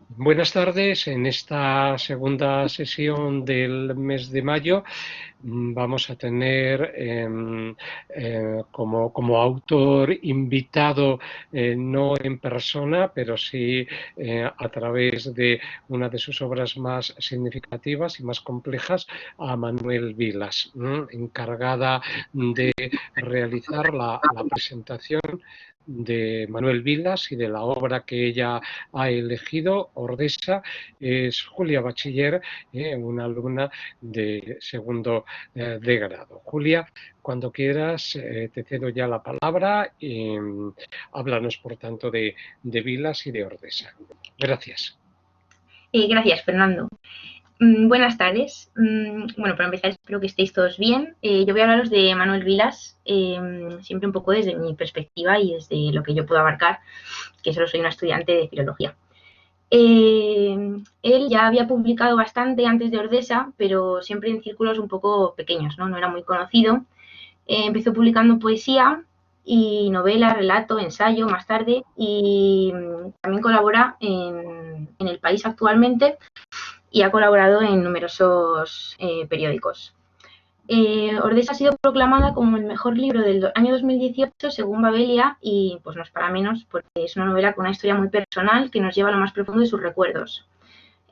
Buenas tardes. En esta segunda sesión del mes de mayo vamos a tener como autor invitado, no en persona, pero sí a través de una de sus obras más significativas y más complejas, a Manuel Vilas, encargada de realizar la presentación de Manuel Vilas y de la obra que ella ha elegido, Ordesa. Es Julia Bachiller, una alumna de segundo de grado. Julia, cuando quieras, te cedo ya la palabra y háblanos, por tanto, de Vilas y de Ordesa. Gracias. Gracias, Fernando. Buenas tardes. Bueno, para empezar, espero que estéis todos bien. Yo voy a hablaros de Manuel Vilas, siempre un poco desde mi perspectiva y desde lo que yo puedo abarcar, que solo soy una estudiante de filología. Él ya había publicado bastante antes de Ordesa, pero siempre en círculos un poco pequeños, ¿no? No era muy conocido. Empezó publicando poesía y novela, relato, ensayo más tarde, y también colabora en El País actualmente y ha colaborado en numerosos periódicos. Ordesa ha sido proclamada como el mejor libro del año 2018 según Babelia, y pues no es para menos, porque es una novela con una historia muy personal que nos lleva a lo más profundo de sus recuerdos.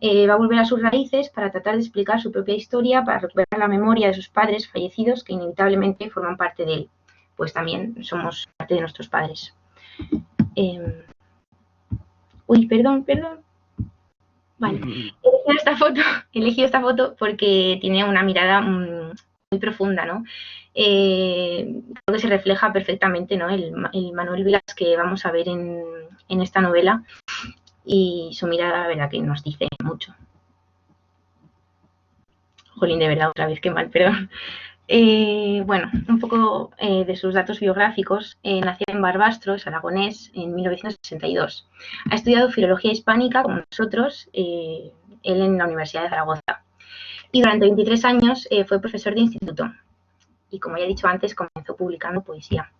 Va a volver a sus raíces para tratar de explicar su propia historia, para recuperar la memoria de sus padres fallecidos que inevitablemente forman parte de él, pues también somos parte de nuestros padres. Eh, perdón. Vale. He elegido esta foto porque tiene una mirada muy profunda, ¿no? Creo que se refleja perfectamente, ¿no? El Manuel Vilas que vamos a ver en esta novela, y su mirada, la verdad, que nos dice mucho. Jolín, de verdad, otra vez, qué mal, perdón. Bueno, un poco de sus datos biográficos. Nació en Barbastro, es aragonés, en 1962. Ha estudiado filología hispánica, como nosotros, él en la Universidad de Zaragoza. Y durante 23 años fue profesor de instituto. Y como ya he dicho antes, comenzó publicando poesía.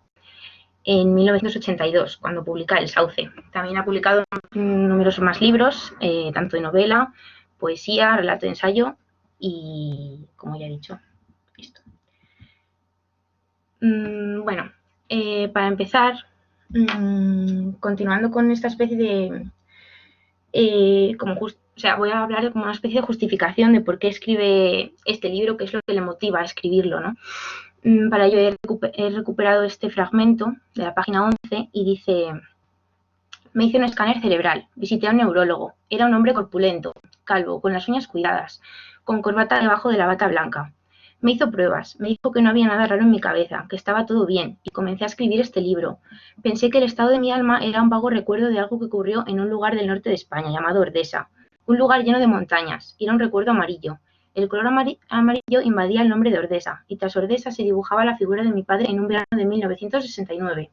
En 1982, cuando publica El Sauce. También ha publicado numerosos más libros, tanto de novela, poesía, relato, ensayo y, como ya he dicho, esto. Bueno, para empezar, continuando con esta especie de, voy a hablar de como una especie de justificación de por qué escribe este libro, qué es lo que le motiva a escribirlo, ¿no? Para ello he recuperado este fragmento de la página 11 y dice: me hice un escáner cerebral, visité a un neurólogo, era un hombre corpulento, calvo, con las uñas cuidadas, con corbata debajo de la bata blanca. Me hizo pruebas, me dijo que no había nada raro en mi cabeza, que estaba todo bien, y comencé a escribir este libro. Pensé que el estado de mi alma era un vago recuerdo de algo que ocurrió en un lugar del norte de España llamado Ordesa, un lugar lleno de montañas, y era un recuerdo amarillo. El color amarillo invadía el nombre de Ordesa, y tras Ordesa se dibujaba la figura de mi padre en un verano de 1969.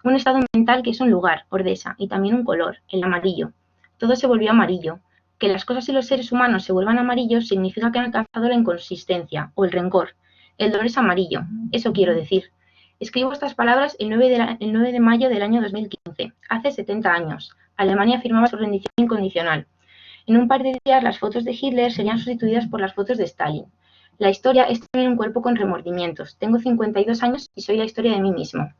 Un estado mental que es un lugar, Ordesa, y también un color, el amarillo. Todo se volvió amarillo. Que las cosas y los seres humanos se vuelvan amarillos significa que han alcanzado la inconsistencia o el rencor. El dolor es amarillo, eso quiero decir. Escribo estas palabras el 9 de mayo del año 2015, hace 70 años. Alemania firmaba su rendición incondicional. En un par de días las fotos de Hitler serían sustituidas por las fotos de Stalin. La historia es también un cuerpo con remordimientos. Tengo 52 años y soy la historia de mí mismo.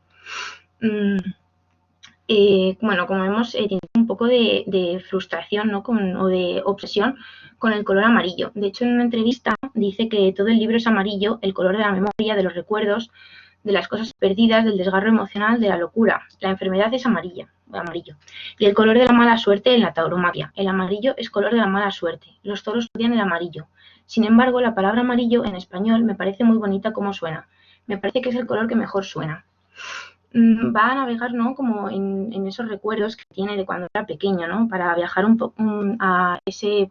Bueno, como vemos, tiene un poco de frustración, ¿no? O de obsesión con el color amarillo. De hecho, en una entrevista dice que todo el libro es amarillo, el color de la memoria, de los recuerdos, de las cosas perdidas, del desgarro emocional, de la locura. La enfermedad es amarillo. Y el color de la mala suerte en la tauromaquia. El amarillo es color de la mala suerte. Los toros odian el amarillo. Sin embargo, la palabra amarillo en español me parece muy bonita como suena. Me parece que es el color que mejor suena. Va a navegar, ¿no? Como en esos recuerdos que tiene de cuando era pequeño, ¿no? Para viajar un poco a ese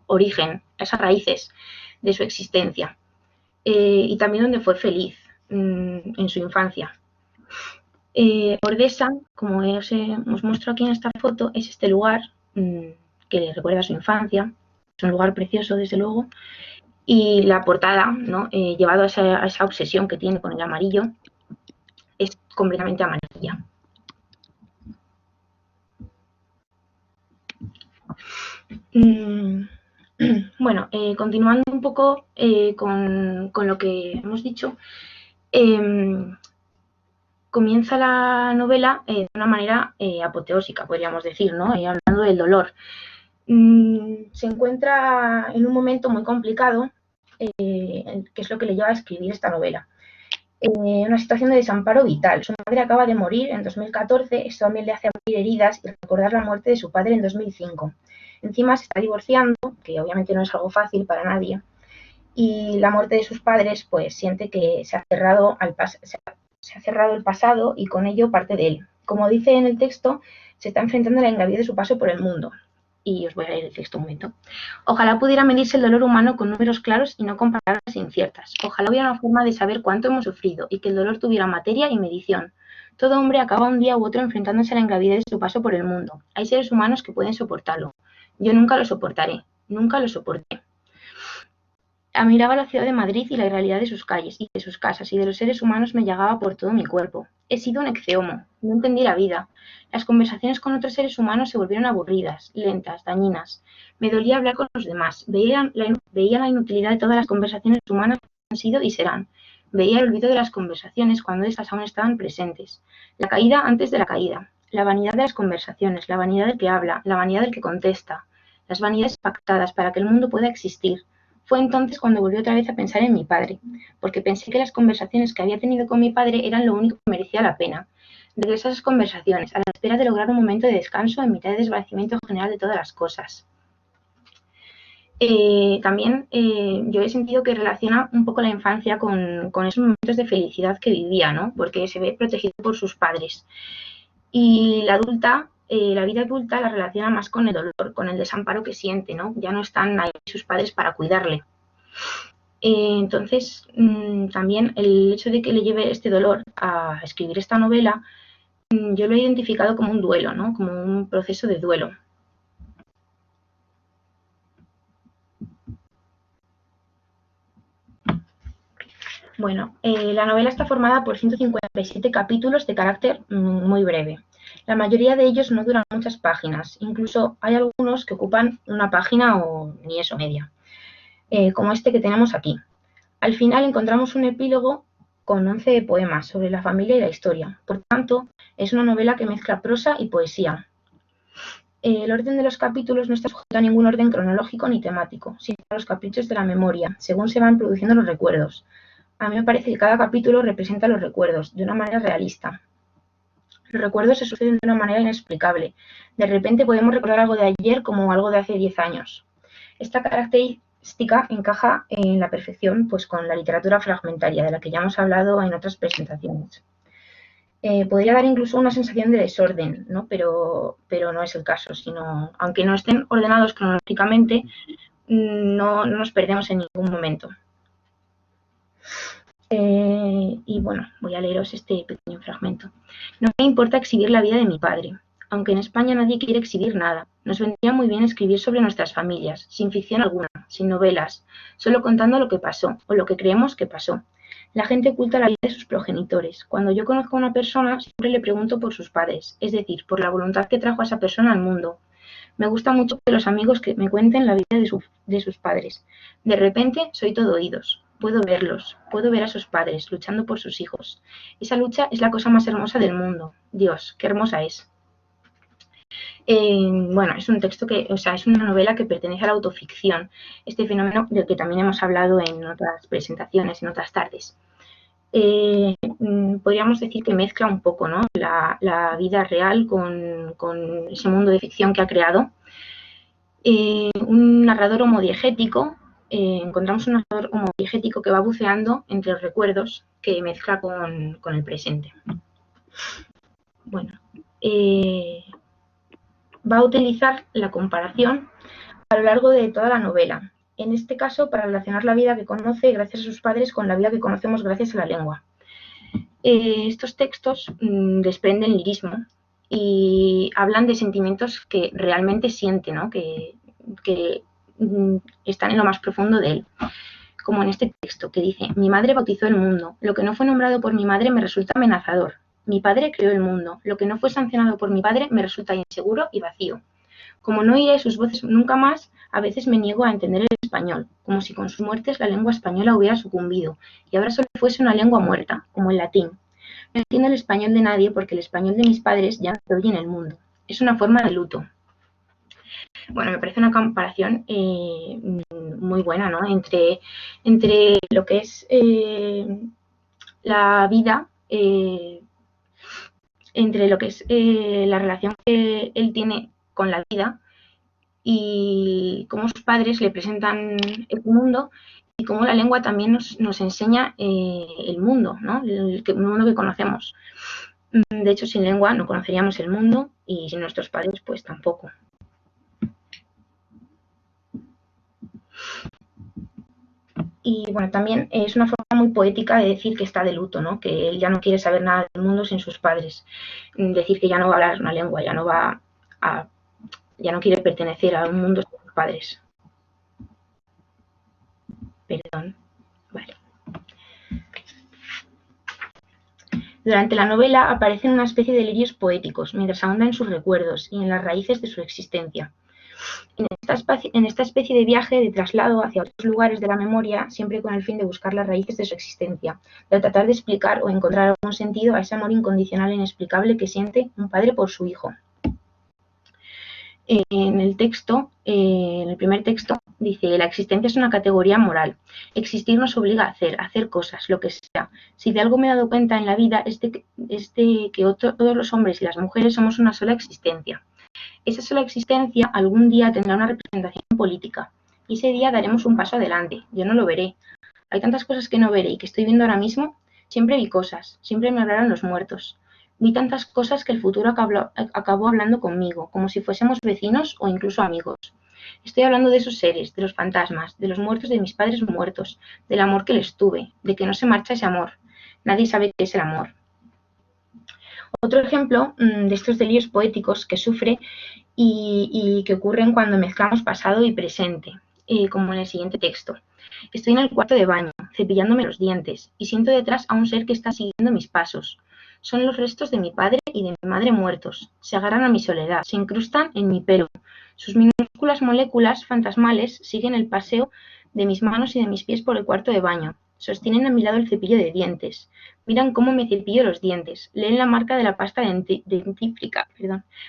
origen, a esas raíces de su existencia. Y también donde fue feliz en su infancia. Ordesa, como os muestro aquí en esta foto, es este lugar que le recuerda a su infancia. Es un lugar precioso, desde luego. Y la portada, ¿no? Llevado a esa obsesión que tiene con el amarillo, es completamente amarilla. Mm, Bueno, continuando un poco con lo que hemos dicho, comienza la novela de una manera apoteósica, podríamos decir, ¿no? Hablando del dolor. Se encuentra en un momento muy complicado, que es lo que le lleva a escribir esta novela. Una situación de desamparo vital. Su madre acaba de morir en 2014, esto también le hace abrir heridas y recordar la muerte de su padre en 2005. Encima se está divorciando, que obviamente no es algo fácil para nadie, y la muerte de sus padres pues siente que se ha cerrado el pasado y con ello parte de él. Como dice en el texto, se está enfrentando a la ingravidez de su paso por el mundo. Y os voy a leer el texto un momento. Ojalá pudiera medirse el dolor humano con números claros y no con palabras inciertas. Ojalá hubiera una forma de saber cuánto hemos sufrido y que el dolor tuviera materia y medición. Todo hombre acaba un día u otro enfrentándose a la ingravidez de su paso por el mundo. Hay seres humanos que pueden soportarlo. Yo nunca lo soportaré. Nunca lo soporté. Admiraba la ciudad de Madrid y la realidad de sus calles y de sus casas y de los seres humanos me llegaba por todo mi cuerpo. He sido un ecceomo, no entendí la vida. Las conversaciones con otros seres humanos se volvieron aburridas, lentas, dañinas. Me dolía hablar con los demás. Veía la inutilidad de todas las conversaciones humanas que han sido y serán. Veía el olvido de las conversaciones cuando estas aún estaban presentes. La caída antes de la caída. La vanidad de las conversaciones, la vanidad del que habla, la vanidad del que contesta. Las vanidades pactadas para que el mundo pueda existir. Fue entonces cuando volví otra vez a pensar en mi padre, porque pensé que las conversaciones que había tenido con mi padre eran lo único que merecía la pena. Regresé a esas conversaciones, a la espera de lograr un momento de descanso en mitad de desvanecimiento general de todas las cosas. También yo he sentido que relaciona un poco la infancia con esos momentos de felicidad que vivía, ¿no? Porque se ve protegido por sus padres. Y la vida adulta la relaciona más con el dolor, con el desamparo que siente, ¿no? Ya no están ahí sus padres para cuidarle. Entonces, también el hecho de que le lleve este dolor a escribir esta novela, yo lo he identificado como un duelo, ¿no? Como un proceso de duelo. Bueno, la novela está formada por 157 capítulos de carácter muy breve. La mayoría de ellos no duran muchas páginas, incluso hay algunos que ocupan una página o ni eso, media, como este que tenemos aquí. Al final encontramos un epílogo con 11 poemas sobre la familia y la historia. Por tanto, es una novela que mezcla prosa y poesía. El orden de los capítulos no está sujeto a ningún orden cronológico ni temático, sino a los caprichos de la memoria, según se van produciendo los recuerdos. A mí me parece que cada capítulo representa los recuerdos de una manera realista. Los recuerdos se suceden de una manera inexplicable. De repente podemos recordar algo de ayer como algo de hace 10 años. Esta característica encaja en la perfección pues, con la literatura fragmentaria, de la que ya hemos hablado en otras presentaciones. Podría dar incluso una sensación de desorden, ¿no? Pero no es el caso, sino, aunque no estén ordenados cronológicamente, no nos perdemos en ningún momento. Y bueno, voy a leeros este pequeño fragmento. No me importa exhibir la vida de mi padre, aunque en España nadie quiere exhibir nada. Nos vendría muy bien escribir sobre nuestras familias, sin ficción alguna, sin novelas, solo contando lo que pasó, o lo que creemos que pasó. La gente oculta la vida de sus progenitores. Cuando yo conozco a una persona, siempre le pregunto por sus padres, es decir, por la voluntad que trajo a esa persona al mundo. Me gusta mucho que los amigos que me cuenten la vida de sus padres. De repente soy todo oídos. Puedo verlos, puedo ver a sus padres luchando por sus hijos. Esa lucha es la cosa más hermosa del mundo. Dios, qué hermosa es. Bueno, es un texto que, o sea, es una novela que pertenece a la autoficción, este fenómeno del que también hemos hablado en otras presentaciones, en otras tardes. Podríamos decir que mezcla un poco, ¿no? la vida real con ese mundo de ficción que ha creado. Un narrador homodiegético, encontramos un narrador homodiegético que va buceando entre los recuerdos que mezcla con el presente. Bueno, va a utilizar la comparación a lo largo de toda la novela. En este caso, para relacionar la vida que conoce gracias a sus padres con la vida que conocemos gracias a la lengua. Estos textos desprenden lirismo y hablan de sentimientos que realmente siente, ¿no? que están en lo más profundo de él. Como en este texto que dice: mi madre bautizó el mundo, lo que no fue nombrado por mi madre me resulta amenazador. Mi padre creó el mundo, lo que no fue sancionado por mi padre me resulta inseguro y vacío. Como no oiré sus voces nunca más, a veces me niego a entender el español, como si con sus muertes la lengua española hubiera sucumbido y ahora solo fuese una lengua muerta, como el latín. No entiendo el español de nadie porque el español de mis padres ya no se oye en el mundo. Es una forma de luto. Bueno, me parece una comparación muy buena, ¿no? Entre lo que es la vida, entre lo que es la relación que él tiene con la vida y cómo sus padres le presentan el mundo y cómo la lengua también nos enseña el mundo, ¿no? El mundo que conocemos. De hecho, sin lengua no conoceríamos el mundo y sin nuestros padres, pues tampoco. Y bueno, también es una forma muy poética de decir que está de luto, ¿no? Que él ya no quiere saber nada del mundo sin sus padres. Decir que ya no va a hablar una lengua, ya no quiere pertenecer a un mundo sin sus padres. Perdón. Vale. Durante la novela aparecen una especie de delirios poéticos, mientras ahonda en sus recuerdos y en las raíces de su existencia. En esta especie de viaje de traslado hacia otros lugares de la memoria, siempre con el fin de buscar las raíces de su existencia, de tratar de explicar o encontrar algún sentido a ese amor incondicional e inexplicable que siente un padre por su hijo. En el texto, en el primer texto, dice: la existencia es una categoría moral. Existir nos obliga a hacer cosas, lo que sea. Si de algo me he dado cuenta en la vida es de que todos los hombres y las mujeres somos una sola existencia. Esa sola existencia algún día tendrá una representación política y ese día daremos un paso adelante. Yo no lo veré. Hay tantas cosas que no veré y que estoy viendo ahora mismo. Siempre vi cosas, siempre me hablaron los muertos. Vi tantas cosas que el futuro acabó hablando conmigo, como si fuésemos vecinos o incluso amigos. Estoy hablando de esos seres, de los fantasmas, de los muertos de mis padres muertos, del amor que les tuve, de que no se marcha ese amor. Nadie sabe qué es el amor. Otro ejemplo de estos delirios poéticos que sufre y que ocurren cuando mezclamos pasado y presente, como en el siguiente texto. Estoy en el cuarto de baño, cepillándome los dientes, y siento detrás a un ser que está siguiendo mis pasos. Son los restos de mi padre y de mi madre muertos. Se agarran a mi soledad, se incrustan en mi pelo. Sus minúsculas moléculas fantasmales siguen el paseo de mis manos y de mis pies por el cuarto de baño. Sostienen a mi lado el cepillo de dientes. Miran cómo me cepillo los dientes. Leen la marca de la pasta dentífrica.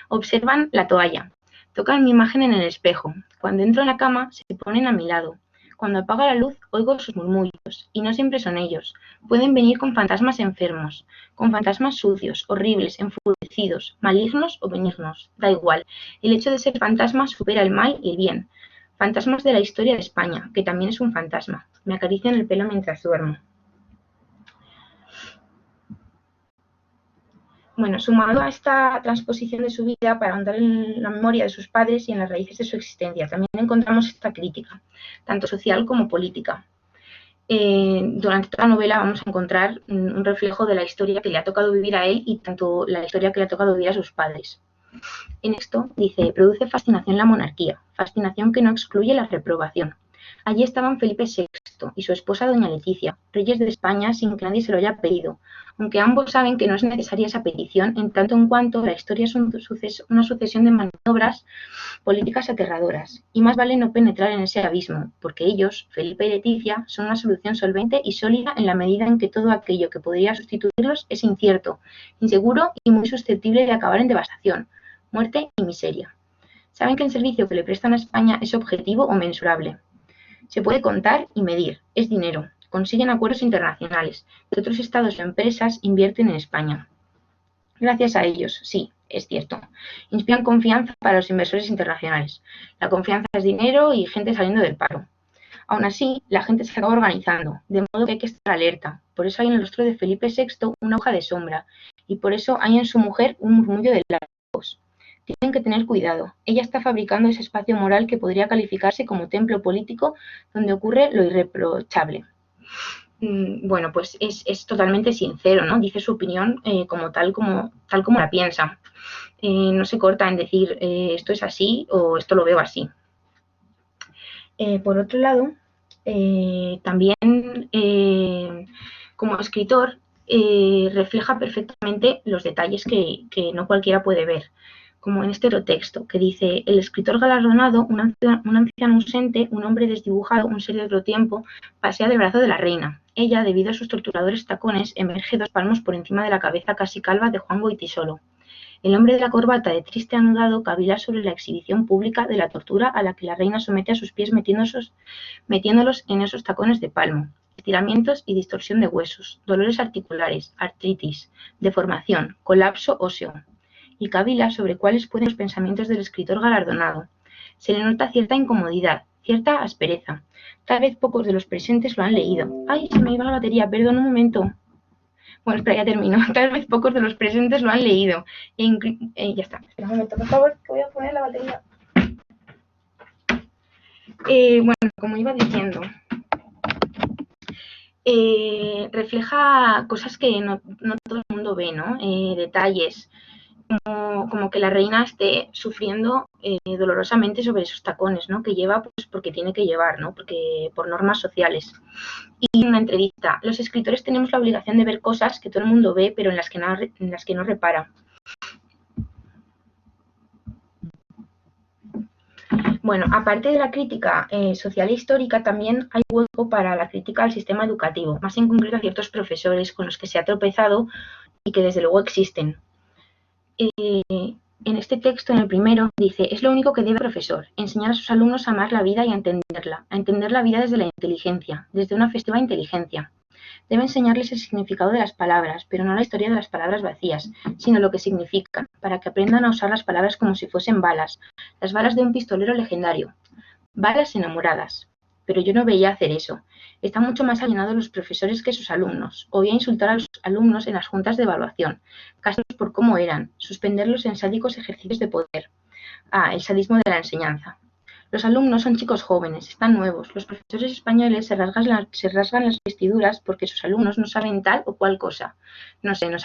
Observan la toalla. Tocan mi imagen en el espejo. Cuando entro en la cama, se ponen a mi lado. Cuando apago la luz, oigo sus murmullos. Y no siempre son ellos. Pueden venir con fantasmas enfermos, con fantasmas sucios, horribles, enfurecidos, malignos o benignos. Da igual. El hecho de ser fantasma supera el mal y el bien. Fantasmas de la historia de España, que también es un fantasma. Me acarician el pelo mientras duermo. Bueno, sumado a esta transposición de su vida para ahondar en la memoria de sus padres y en las raíces de su existencia, también encontramos esta crítica, tanto social como política. Durante toda la novela vamos a encontrar un reflejo de la historia que le ha tocado vivir a él y tanto la historia que le ha tocado vivir a sus padres. En esto dice: produce fascinación la monarquía, fascinación que no excluye la reprobación. Allí estaban Felipe VI y su esposa doña Leticia, reyes de España sin que nadie se lo haya pedido, aunque ambos saben que no es necesaria esa petición en tanto en cuanto la historia es una sucesión de maniobras políticas aterradoras, y más vale no penetrar en ese abismo, porque ellos, Felipe y Leticia, son una solución solvente y sólida en la medida en que todo aquello que podría sustituirlos es incierto, inseguro y muy susceptible de acabar en devastación, muerte y miseria. Saben que el servicio que le prestan a España es objetivo o mensurable. Se puede contar y medir, es dinero. Consiguen acuerdos internacionales, que otros estados o empresas invierten en España. Gracias a ellos, sí, es cierto, inspiran confianza para los inversores internacionales. La confianza es dinero y gente saliendo del paro. Aún así, la gente se acaba organizando, de modo que hay que estar alerta. Por eso hay en el rostro de Felipe VI una hoja de sombra, y por eso hay en su mujer un murmullo de látigos. Tienen que tener cuidado. Ella está fabricando ese espacio moral que podría calificarse como templo político donde ocurre lo irreprochable. Bueno, pues es totalmente sincero, ¿no? Dice su opinión tal como la piensa. No se corta en decir esto es así o esto lo veo así. Por otro lado, también como escritor refleja perfectamente los detalles que no cualquiera puede ver, como en este otro texto, que dice: el escritor galardonado, un anciano ausente, un hombre desdibujado, un ser de otro tiempo, pasea del brazo de la reina. Ella, debido a sus torturadores tacones, emerge 2 palmos por encima de la cabeza casi calva de Juan Goytisolo. El hombre de la corbata de triste anudado cavila sobre la exhibición pública de la tortura a la que la reina somete a sus pies metiéndolos en esos tacones de palmo. Estiramientos y distorsión de huesos, dolores articulares, artritis, deformación, colapso óseo. Y cavila sobre cuáles pueden los pensamientos del escritor galardonado. Se le nota cierta incomodidad, cierta aspereza. Tal vez pocos de los presentes lo han leído. ¡Ay, se me iba la batería! Perdón un momento. Bueno, espera, ya termino. Tal vez pocos de los presentes lo han leído. Ya está. Espera un momento, por favor, que voy a poner la batería. Bueno, como iba diciendo, refleja cosas que no todo el mundo ve, ¿no? Detalles, como que la reina esté sufriendo dolorosamente sobre esos tacones, ¿no? Que lleva pues porque tiene que llevar, ¿no? Porque por normas sociales. Y en una entrevista: los escritores tenemos la obligación de ver cosas que todo el mundo ve, pero en las que no repara. Bueno, aparte de la crítica social e histórica, también hay hueco para la crítica al sistema educativo, más en concreto a ciertos profesores con los que se ha tropezado y que desde luego existen. En este texto, en el primero, dice: es lo único que debe el profesor, enseñar a sus alumnos a amar la vida y a entender la vida desde la inteligencia, desde una festiva inteligencia. Debe enseñarles el significado de las palabras, pero no la historia de las palabras vacías, sino lo que significan, para que aprendan a usar las palabras como si fuesen balas, las balas de un pistolero legendario. Balas enamoradas. Pero yo no veía hacer eso. Están mucho más alienados los profesores que sus alumnos. Oía insultar a los alumnos en las juntas de evaluación, castigos por cómo eran, suspenderlos en sádicos ejercicios de poder. El sadismo de la enseñanza. Los alumnos son chicos jóvenes, están nuevos. Los profesores españoles se rasgan las vestiduras porque sus alumnos no saben tal o cual cosa. No saben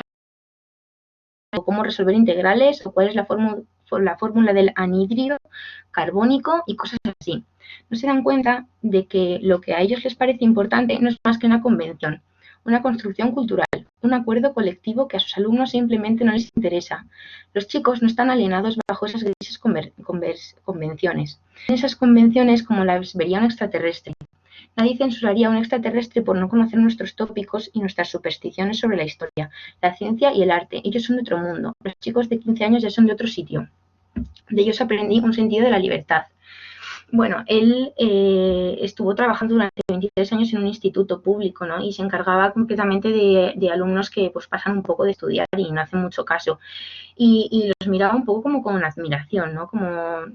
cómo resolver integrales o cuál es la fórmula del anhídrido carbónico y cosas así. No se dan cuenta de que lo que a ellos les parece importante no es más que una convención, una construcción cultural, un acuerdo colectivo que a sus alumnos simplemente no les interesa. Los chicos no están alienados bajo esas grises convenciones. Esas convenciones como las vería un extraterrestre. Nadie censuraría a un extraterrestre por no conocer nuestros tópicos y nuestras supersticiones sobre la historia, la ciencia y el arte. Ellos son de otro mundo. Los chicos de 15 años ya son de otro sitio. De ellos aprendí un sentido de la libertad. Bueno, él estuvo trabajando durante 23 años en un instituto público, ¿no? Y se encargaba completamente de alumnos que pues pasan un poco de estudiar y no hacen mucho caso. Y los miraba un poco como con admiración, ¿no? Como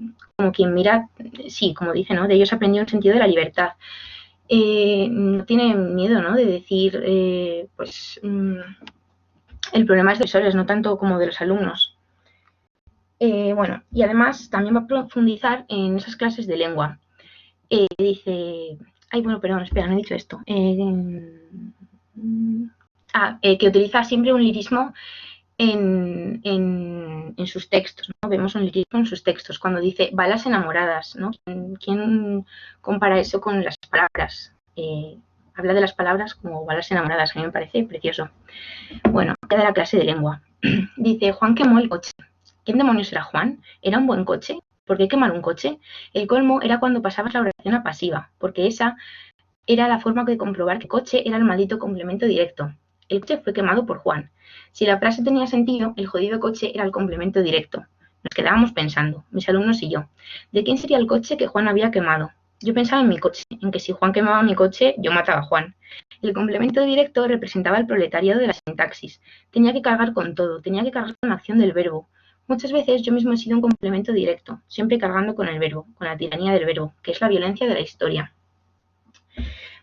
quien mira, sí, como dice, ¿no? De ellos aprendí un sentido de la libertad. No tiene miedo, ¿no? De decir, el problema es de los profesores, no tanto como de los alumnos. Bueno, y además también va a profundizar en esas clases de lengua. Dice... Ay, bueno, perdón, espera, no he dicho esto. Que utiliza siempre un lirismo en sus textos, ¿no? Vemos un lirismo en sus textos, cuando dice balas enamoradas, ¿no? ¿Quién compara eso con las palabras? Habla de las palabras como balas enamoradas, que a mí me parece precioso. Bueno, queda la clase de lengua. Dice: Juan quemó el coche. ¿Quién demonios era Juan? ¿Era un buen coche? ¿Por qué quemar un coche? El colmo era cuando pasabas la oración a pasiva, porque esa era la forma de comprobar que coche era el maldito complemento directo. El coche fue quemado por Juan. Si la frase tenía sentido, el jodido coche era el complemento directo. Nos quedábamos pensando, mis alumnos y yo, ¿de quién sería el coche que Juan había quemado? Yo pensaba en mi coche, en que si Juan quemaba mi coche, yo mataba a Juan. El complemento directo representaba el proletariado de la sintaxis. Tenía que cargar con todo, tenía que cargar con la acción del verbo. Muchas veces yo mismo he sido un complemento directo, siempre cargando con el verbo, con la tiranía del verbo, que es la violencia de la historia.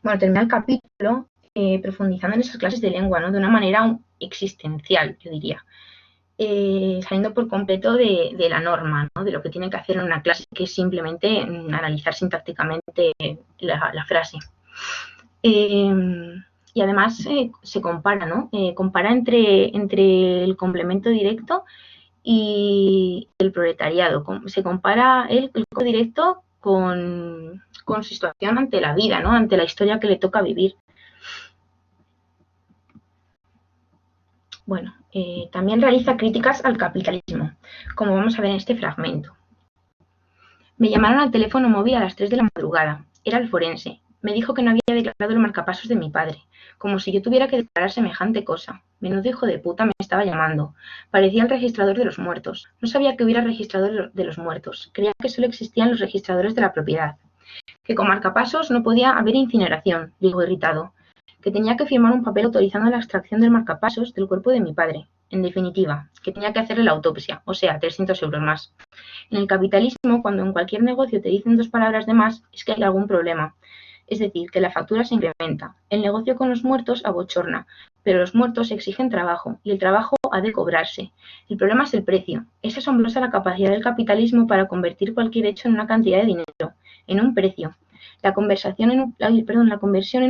Bueno, termina el capítulo profundizando en esas clases de lengua, ¿no? De una manera existencial, yo diría. Saliendo por completo de la norma, ¿no? De lo que tiene que hacer en una clase, que es simplemente analizar sintácticamente la frase. Y además se compara, ¿no? Compara entre el complemento directo y el proletariado. Se compara el directo con su situación ante la vida, ¿no? Ante la historia que le toca vivir. Bueno, También realiza críticas al capitalismo, como vamos a ver en este fragmento. Me llamaron al teléfono móvil a las 3 de la madrugada. Era el forense. Me dijo que no había declarado el marcapasos de mi padre, como si yo tuviera que declarar semejante cosa. Menudo hijo de puta me estaba llamando. Parecía el registrador de los muertos. No sabía que hubiera registrador de los muertos. Creía que solo existían los registradores de la propiedad. Que con marcapasos no podía haber incineración, digo irritado. Que tenía que firmar un papel autorizando la extracción del marcapasos del cuerpo de mi padre. En definitiva, que tenía que hacerle la autopsia, o sea, 300 euros más. En el capitalismo, cuando en cualquier negocio te dicen 2 palabras de más, es que hay algún problema. Es decir, que la factura se incrementa. El negocio con los muertos abochorna, pero los muertos exigen trabajo, y el trabajo ha de cobrarse. El problema es el precio. Es asombrosa la capacidad del capitalismo para convertir cualquier hecho en una cantidad de dinero, en un precio. La conversión en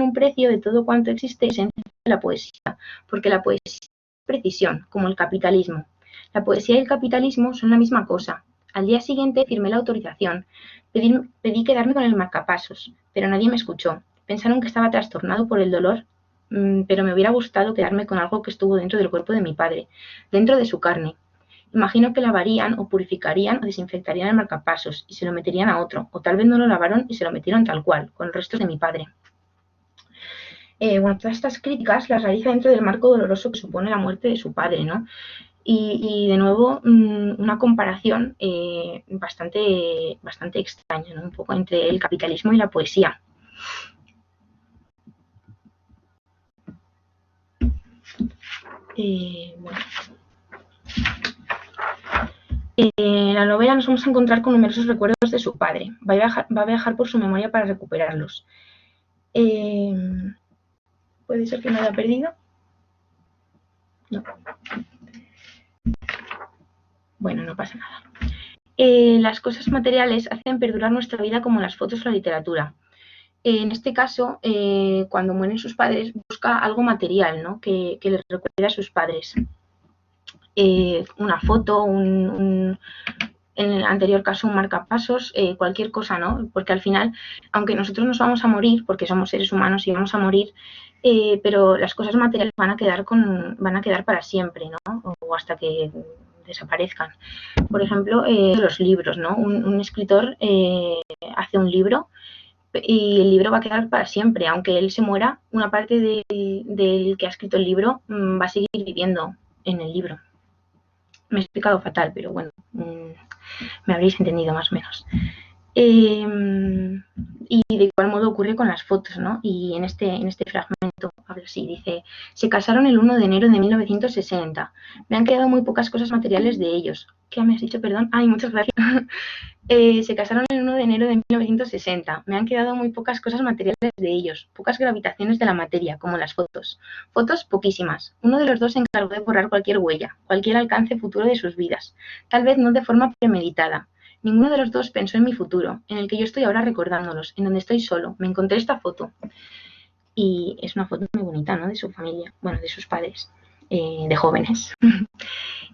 un precio de todo cuanto existe es esencia de la poesía, porque la poesía es precisión, como el capitalismo. La poesía y el capitalismo son la misma cosa. Al día siguiente firmé la autorización. Pedí quedarme con el marcapasos, pero nadie me escuchó. Pensaron que estaba trastornado por el dolor, pero me hubiera gustado quedarme con algo que estuvo dentro del cuerpo de mi padre, dentro de su carne. Imagino que lavarían o purificarían o desinfectarían el marcapasos y se lo meterían a otro, o tal vez no lo lavaron y se lo metieron tal cual, con los restos de mi padre. Bueno, todas estas críticas las realiza dentro del marco doloroso que supone la muerte de su padre, ¿no? Y de nuevo, una comparación bastante extraña, ¿no? Un poco entre el capitalismo y la poesía. Bueno. En la novela nos vamos a encontrar con numerosos recuerdos de su padre. Va a viajar por su memoria para recuperarlos. ¿Puede ser que me haya perdido? No. Bueno, no pasa nada. Las cosas materiales hacen perdurar nuestra vida como las fotos o la literatura. En este caso, cuando mueren sus padres, busca algo material, ¿no? que les recuerde a sus padres. Una foto, en el anterior caso un marcapasos, cualquier cosa, ¿no? Porque al final, aunque nosotros nos vamos a morir, porque somos seres humanos y vamos a morir, pero las cosas materiales van a quedar para siempre, ¿no? O hasta que desaparezcan. Por ejemplo, los libros, ¿no? Un escritor hace un libro y el libro va a quedar para siempre. Aunque él se muera, una parte del que ha escrito el libro va a seguir viviendo en el libro. Me he explicado fatal, pero bueno, me habréis entendido más o menos. Y de igual modo ocurre con las fotos, ¿no? Y en este fragmento habla así, dice: se casaron el 1 de enero de 1960. Me han quedado muy pocas cosas materiales de ellos. ¿Qué me has dicho? Perdón. Ay, muchas gracias. Se casaron el 1 de enero de 1960. Me han quedado muy pocas cosas materiales de ellos, pocas gravitaciones de la materia, como las fotos. Fotos poquísimas. Uno de los dos se encargó de borrar cualquier huella, cualquier alcance futuro de sus vidas, tal vez no de forma premeditada. Ninguno de los dos pensó en mi futuro, en el que yo estoy ahora recordándolos, en donde estoy solo. Me encontré esta foto. Y es una foto muy bonita, ¿no? De su familia, bueno, de sus padres, de jóvenes.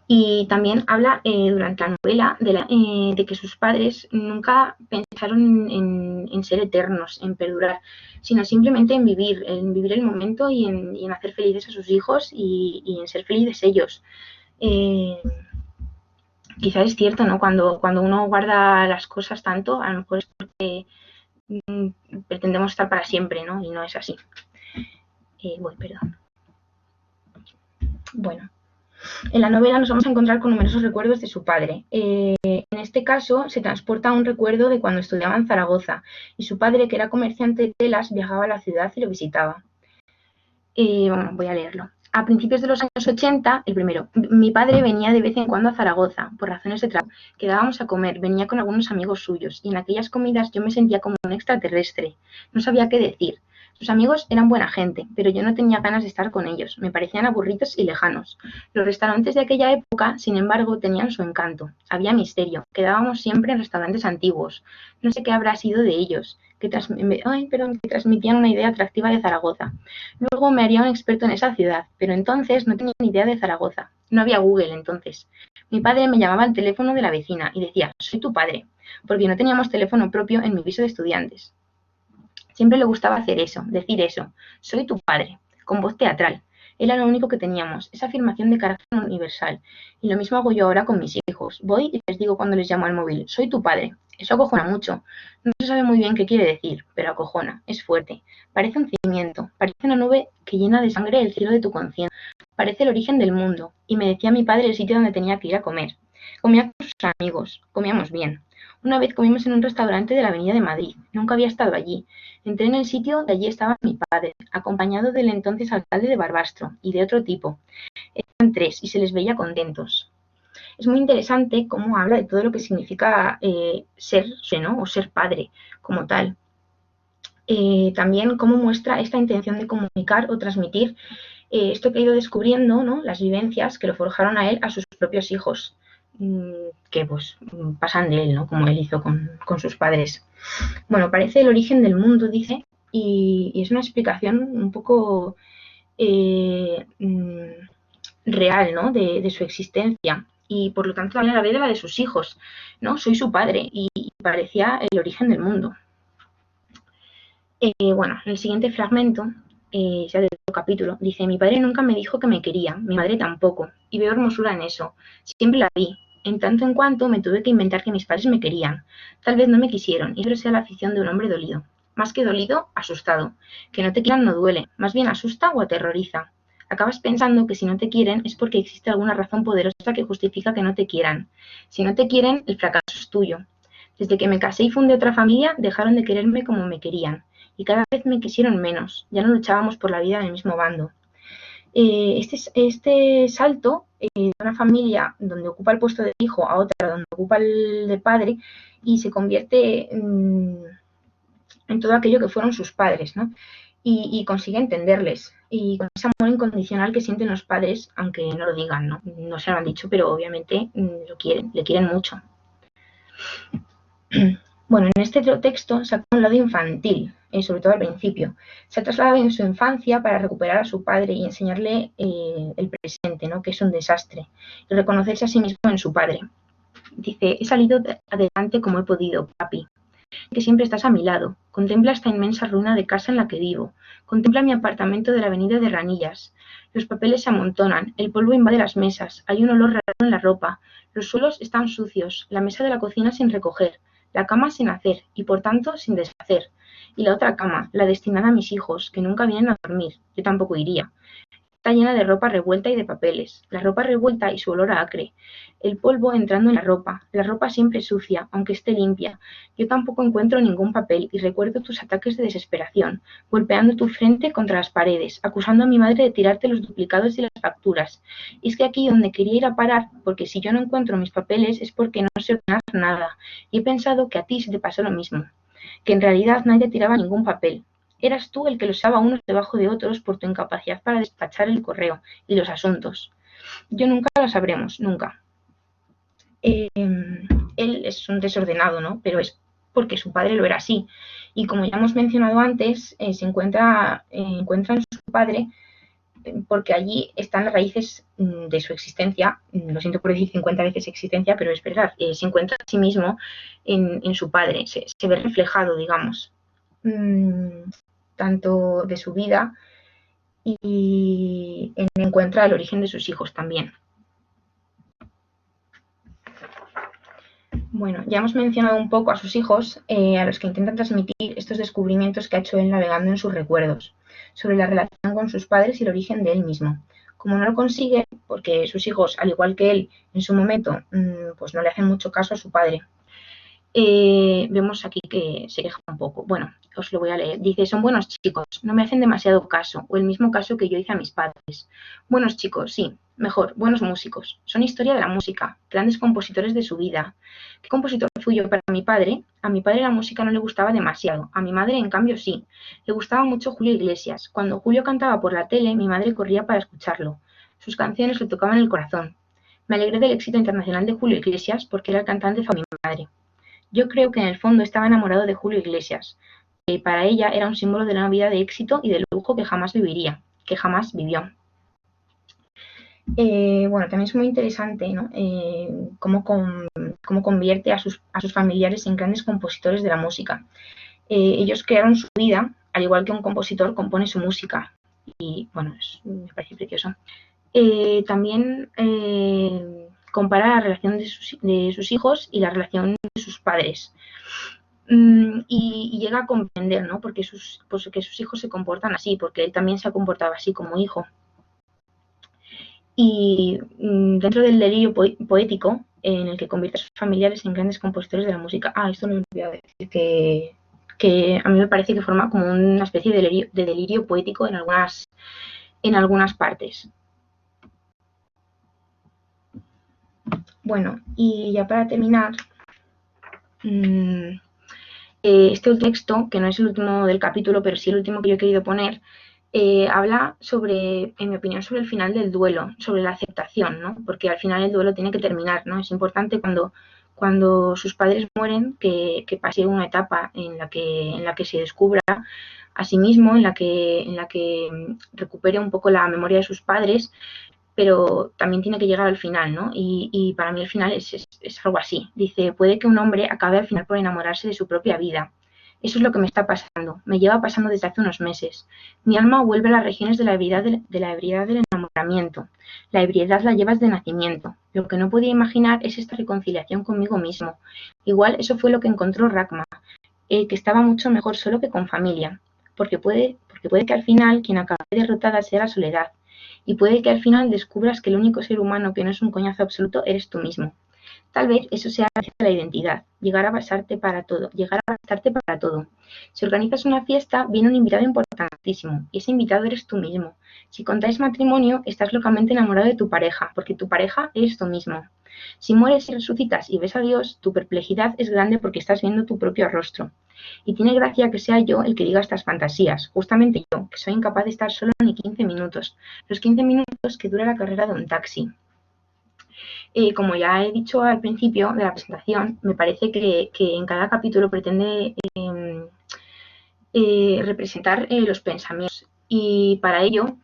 Y también habla durante la novela de que sus padres nunca pensaron en ser eternos, en perdurar, sino simplemente en vivir el momento y en hacer felices a sus hijos y en ser felices ellos. Quizás es cierto, ¿no? Cuando uno guarda las cosas tanto, a lo mejor es porque pretendemos estar para siempre, ¿no? Y no es así. Perdón. Bueno. En la novela nos vamos a encontrar con numerosos recuerdos de su padre. En este caso, se transporta un recuerdo de cuando estudiaba en Zaragoza y su padre, que era comerciante de telas, viajaba a la ciudad y lo visitaba. Bueno, voy a leerlo. A principios de los años 80, el primero, mi padre venía de vez en cuando a Zaragoza, por razones de trabajo. Quedábamos a comer, venía con algunos amigos suyos, y en aquellas comidas yo me sentía como un extraterrestre. No sabía qué decir. Sus amigos eran buena gente, pero yo no tenía ganas de estar con ellos. Me parecían aburridos y lejanos. Los restaurantes de aquella época, sin embargo, tenían su encanto. Había misterio. Quedábamos siempre en restaurantes antiguos. No sé qué habrá sido de ellos, que transmitían una idea atractiva de Zaragoza. Luego me haría un experto en esa ciudad, pero entonces no tenía ni idea de Zaragoza. No había Google entonces. Mi padre me llamaba al teléfono de la vecina y decía: soy tu padre, porque no teníamos teléfono propio en mi piso de estudiantes. Siempre le gustaba hacer eso, decir eso: soy tu padre, con voz teatral. Era lo único que teníamos, esa afirmación de carácter universal. Y lo mismo hago yo ahora con mis hijos. Voy y les digo cuando les llamo al móvil, soy tu padre. Eso acojona mucho. No se sabe muy bien qué quiere decir, pero acojona, es fuerte. Parece un cimiento, parece una nube que llena de sangre el cielo de tu conciencia. Parece el origen del mundo. Y me decía mi padre el sitio donde tenía que ir a comer. Comía con sus amigos, comíamos bien. Una vez comimos en un restaurante de la Avenida de Madrid. Nunca había estado allí. Entré en el sitio y allí estaba mi padre, acompañado del entonces alcalde de Barbastro y de otro tipo. Eran tres y se les veía contentos. Es muy interesante cómo habla de todo lo que significa ser, ¿no? O ser padre como tal. También cómo muestra esta intención de comunicar o transmitir esto que ha ido descubriendo, ¿no? Las vivencias que lo forjaron a él a sus propios hijos, que pues pasan de él, ¿no? Como él hizo con sus padres. Bueno, parece el origen del mundo, dice, y es una explicación un poco real, ¿no? De su existencia y por lo tanto también a la vez de la de sus hijos, ¿no? Soy su padre y parecía el origen del mundo. Bueno, en el siguiente fragmento, ya del capítulo, dice, mi padre nunca me dijo que me quería, mi madre tampoco, y veo hermosura en eso, siempre la vi. En tanto en cuanto me tuve que inventar que mis padres me querían. Tal vez no me quisieron, y eso sea la afición de un hombre dolido. Más que dolido, asustado. Que no te quieran no duele, más bien asusta o aterroriza. Acabas pensando que si no te quieren es porque existe alguna razón poderosa que justifica que no te quieran. Si no te quieren, el fracaso es tuyo. Desde que me casé y fundé otra familia, dejaron de quererme como me querían. Y cada vez me quisieron menos. Ya no luchábamos por la vida en el mismo bando. Este salto de una familia donde ocupa el puesto de hijo a otra donde ocupa el de padre y se convierte en todo aquello que fueron sus padres, ¿no? Y consigue entenderles y con ese amor incondicional que sienten los padres, aunque no lo digan, ¿no? No se lo han dicho, pero obviamente lo quieren, le quieren mucho. Bueno, en este texto saca un lado infantil, sobre todo al principio. Se ha trasladado en su infancia para recuperar a su padre y enseñarle el presente, ¿no? Que es un desastre, y reconocerse a sí mismo en su padre. Dice, he salido adelante como he podido, papi, que siempre estás a mi lado. Contempla esta inmensa ruina de casa en la que vivo. Contempla mi apartamento de la avenida de Ranillas. Los papeles se amontonan, el polvo invade las mesas, hay un olor raro en la ropa, los suelos están sucios, la mesa de la cocina sin recoger, la cama sin hacer y por tanto sin deshacer. Y la otra cama, la destinada a mis hijos, que nunca vienen a dormir, yo tampoco iría. Está llena de ropa revuelta y de papeles, la ropa revuelta y su olor a acre, el polvo entrando en la ropa siempre sucia, aunque esté limpia. Yo tampoco encuentro ningún papel y recuerdo tus ataques de desesperación, golpeando tu frente contra las paredes, acusando a mi madre de tirarte los duplicados y las facturas. Y es que aquí donde quería ir a parar, porque si yo no encuentro mis papeles es porque no sé ordenar nada, y he pensado que a ti se te pasó lo mismo, que en realidad nadie tiraba ningún papel. Eras tú el que los usaba unos debajo de otros por tu incapacidad para despachar el correo y los asuntos. Yo nunca lo sabremos, nunca. Él es un desordenado, ¿no? Pero es porque su padre lo era así. Y como ya hemos mencionado antes, se encuentra en su padre porque allí están las raíces de su existencia. Lo siento por decir 50 veces existencia, pero es verdad. Se encuentra a sí mismo en su padre. Se ve reflejado, digamos, tanto de su vida y encuentra el origen de sus hijos también. Bueno, ya hemos mencionado un poco a sus hijos, a los que intentan transmitir estos descubrimientos que ha hecho él navegando en sus recuerdos, sobre la relación con sus padres y el origen de él mismo. Como no lo consigue, porque sus hijos, al igual que él, en su momento, pues no le hacen mucho caso a su padre, vemos aquí que se queja un poco. Bueno, os lo voy a leer. Dice, son buenos chicos, no me hacen demasiado caso, o el mismo caso que yo hice a mis padres. Buenos chicos, sí, mejor, buenos músicos. Son historia de la música, grandes compositores de su vida. ¿Qué compositor fui yo para mi padre? A mi padre la música no le gustaba demasiado, a mi madre en cambio sí. Le gustaba mucho Julio Iglesias. Cuando Julio cantaba por la tele, mi madre corría para escucharlo. Sus canciones le tocaban el corazón. Me alegré del éxito internacional de Julio Iglesias porque era el cantante de mi madre. Yo creo que en el fondo estaba enamorado de Julio Iglesias, que para ella era un símbolo de una vida de éxito y de lujo que jamás viviría, que jamás vivió. Bueno, también es muy interesante, ¿no? Cómo convierte a sus familiares en grandes compositores de la música. Ellos crearon su vida, al igual que un compositor compone su música. y bueno, me parece precioso. También compara la relación de sus hijos y la relación de sus padres. Y llega a comprender, ¿no? Porque que sus hijos se comportan así, porque él también se ha comportado así como hijo. Y dentro del delirio poético, en el que convierte a sus familiares en grandes compositores de la música. Esto no me olvidado de decir, que a mí me parece que forma como una especie de delirio poético en algunas partes. Bueno, y ya para terminar, este último texto, que no es el último del capítulo, pero sí el último que yo he querido poner, habla sobre, en mi opinión, sobre el final del duelo, sobre la aceptación, ¿no? Porque al final el duelo tiene que terminar, ¿no? Es importante cuando sus padres mueren que pase una etapa en la que se descubra a sí mismo, en la que recupere un poco la memoria de sus padres, pero también tiene que llegar al final, ¿no? Y para mí el final es algo así. Dice, puede que un hombre acabe al final por enamorarse de su propia vida. Eso es lo que me está pasando. Me lleva pasando desde hace unos meses. Mi alma vuelve a las regiones de la ebriedad del enamoramiento. La ebriedad la llevas de nacimiento. Lo que no podía imaginar es esta reconciliación conmigo mismo. Igual eso fue lo que encontró Rachma, que estaba mucho mejor solo que con familia. Porque puede que al final quien acabe derrotada sea la soledad. Y puede que al final descubras que el único ser humano que no es un coñazo absoluto eres tú mismo. Tal vez eso sea la identidad, llegar a bastarte para todo. Si organizas una fiesta, viene un invitado importantísimo, y ese invitado eres tú mismo. Si contraes matrimonio, estás locamente enamorado de tu pareja, porque tu pareja eres tú mismo. Si mueres y resucitas y ves a Dios, tu perplejidad es grande porque estás viendo tu propio rostro. Y tiene gracia que sea yo el que diga estas fantasías, justamente yo, que soy incapaz de estar solo ni 15 minutos, los 15 minutos que dura la carrera de un taxi. Como ya he dicho al principio de la presentación, me parece que en cada capítulo pretende representar los pensamientos, y para ello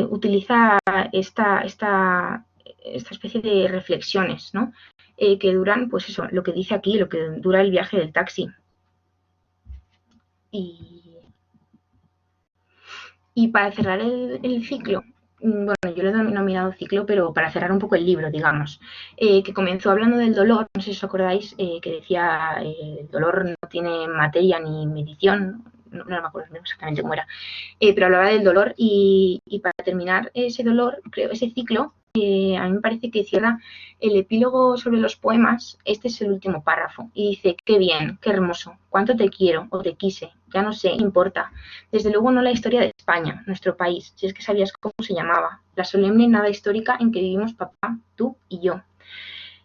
utiliza esta especie de reflexiones, ¿no? Que duran, pues eso, lo que dice aquí, lo que dura el viaje del taxi. Y para cerrar el ciclo, bueno, yo lo he denominado ciclo, pero para cerrar un poco el libro, digamos, que comenzó hablando del dolor, no sé si os acordáis, que decía el dolor no tiene materia ni medición, no me acuerdo exactamente cómo era, pero hablaba del dolor y para terminar ese dolor, creo, ese ciclo, a mí me parece que cierra el epílogo sobre los poemas. Este es el último párrafo y dice, qué bien, qué hermoso, cuánto te quiero o te quise, ya no sé, importa. Desde luego no la historia de España, nuestro país, si es que sabías cómo se llamaba, la solemne nada histórica en que vivimos papá, tú y yo.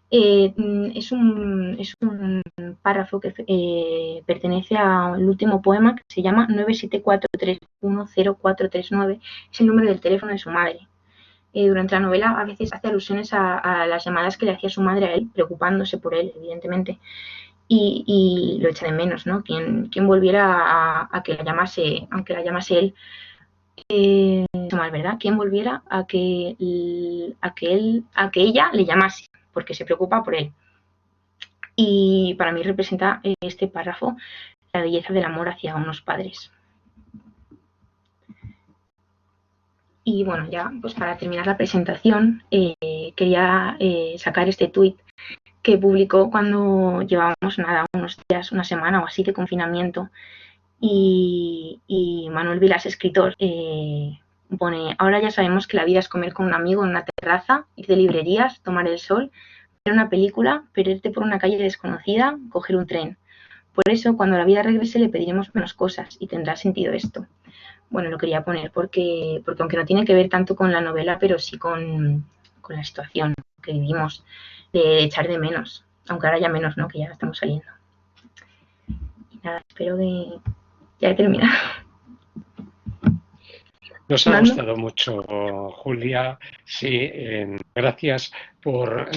Es un párrafo que pertenece al último poema, que se llama 974310439, es el número del teléfono de su madre. Durante la novela a veces hace alusiones a las llamadas que le hacía su madre a él, preocupándose por él, evidentemente, y lo echa de menos, ¿no? Quien volviera a que la llamase, aunque la llamase él, mal, ¿verdad? Quien volviera a que ella le llamase, porque se preocupa por él. Y para mí representa este párrafo la belleza del amor hacia unos padres. Y bueno, ya pues para terminar la presentación, quería sacar este tuit que publicó cuando llevábamos unos días, una semana o así de confinamiento. Y Manuel Vilas, escritor, pone, ahora ya sabemos que la vida es comer con un amigo en una terraza, ir de librerías, tomar el sol, ver una película, perderte por una calle desconocida, coger un tren. Por eso, cuando la vida regrese, le pediremos menos cosas y tendrá sentido esto. Bueno, lo quería poner porque aunque no tiene que ver tanto con la novela, pero sí con la situación que vivimos, de echar de menos, aunque ahora ya menos, ¿no? Que ya estamos saliendo. Y nada, espero que ya he terminado. Nos ha Fernando. gustado mucho, Julia. Sí, gracias por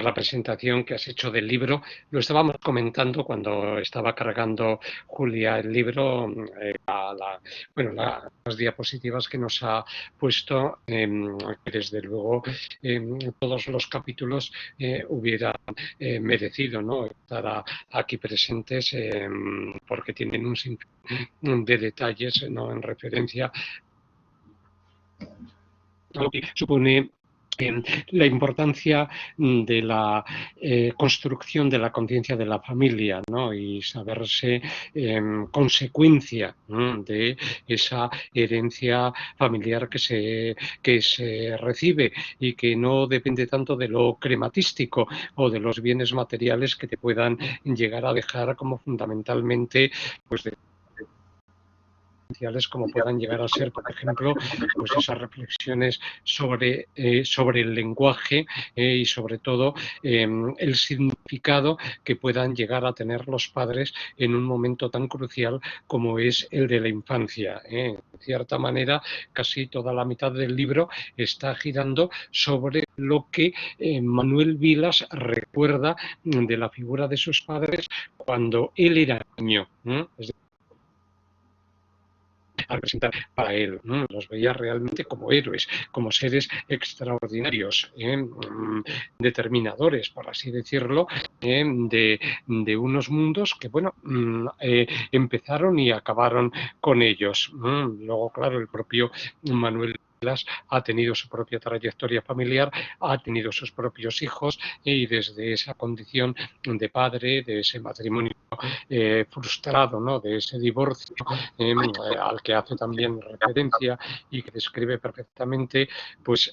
la presentación que has hecho del libro. Lo estábamos comentando cuando estaba cargando Julia el libro, las diapositivas que nos ha puesto, que desde luego todos los capítulos hubieran merecido, ¿no?, estar aquí presentes, porque tienen un sinfín de detalles, ¿no?, en referencia a lo que supone la importancia de la construcción de la conciencia de la familia, ¿no?, y saberse consecuencia, ¿no?, de esa herencia familiar que se recibe y que no depende tanto de lo crematístico o de los bienes materiales que te puedan llegar a dejar como fundamentalmente, pues, como puedan llegar a ser, por ejemplo, pues esas reflexiones sobre el lenguaje y sobre todo el significado que puedan llegar a tener los padres en un momento tan crucial como es el de la infancia. De cierta manera, casi toda la mitad del libro está girando sobre lo que Manuel Vilas recuerda de la figura de sus padres cuando él era niño. Es a representar para él, ¿no? Los veía realmente como héroes, como seres extraordinarios, determinadores, por así decirlo, de unos mundos que, bueno, empezaron y acabaron con ellos. Luego, claro, el propio Manuel ha tenido su propia trayectoria familiar, ha tenido sus propios hijos y desde esa condición de padre, de ese matrimonio frustrado, ¿no?, de ese divorcio al que hace también referencia y que describe perfectamente, pues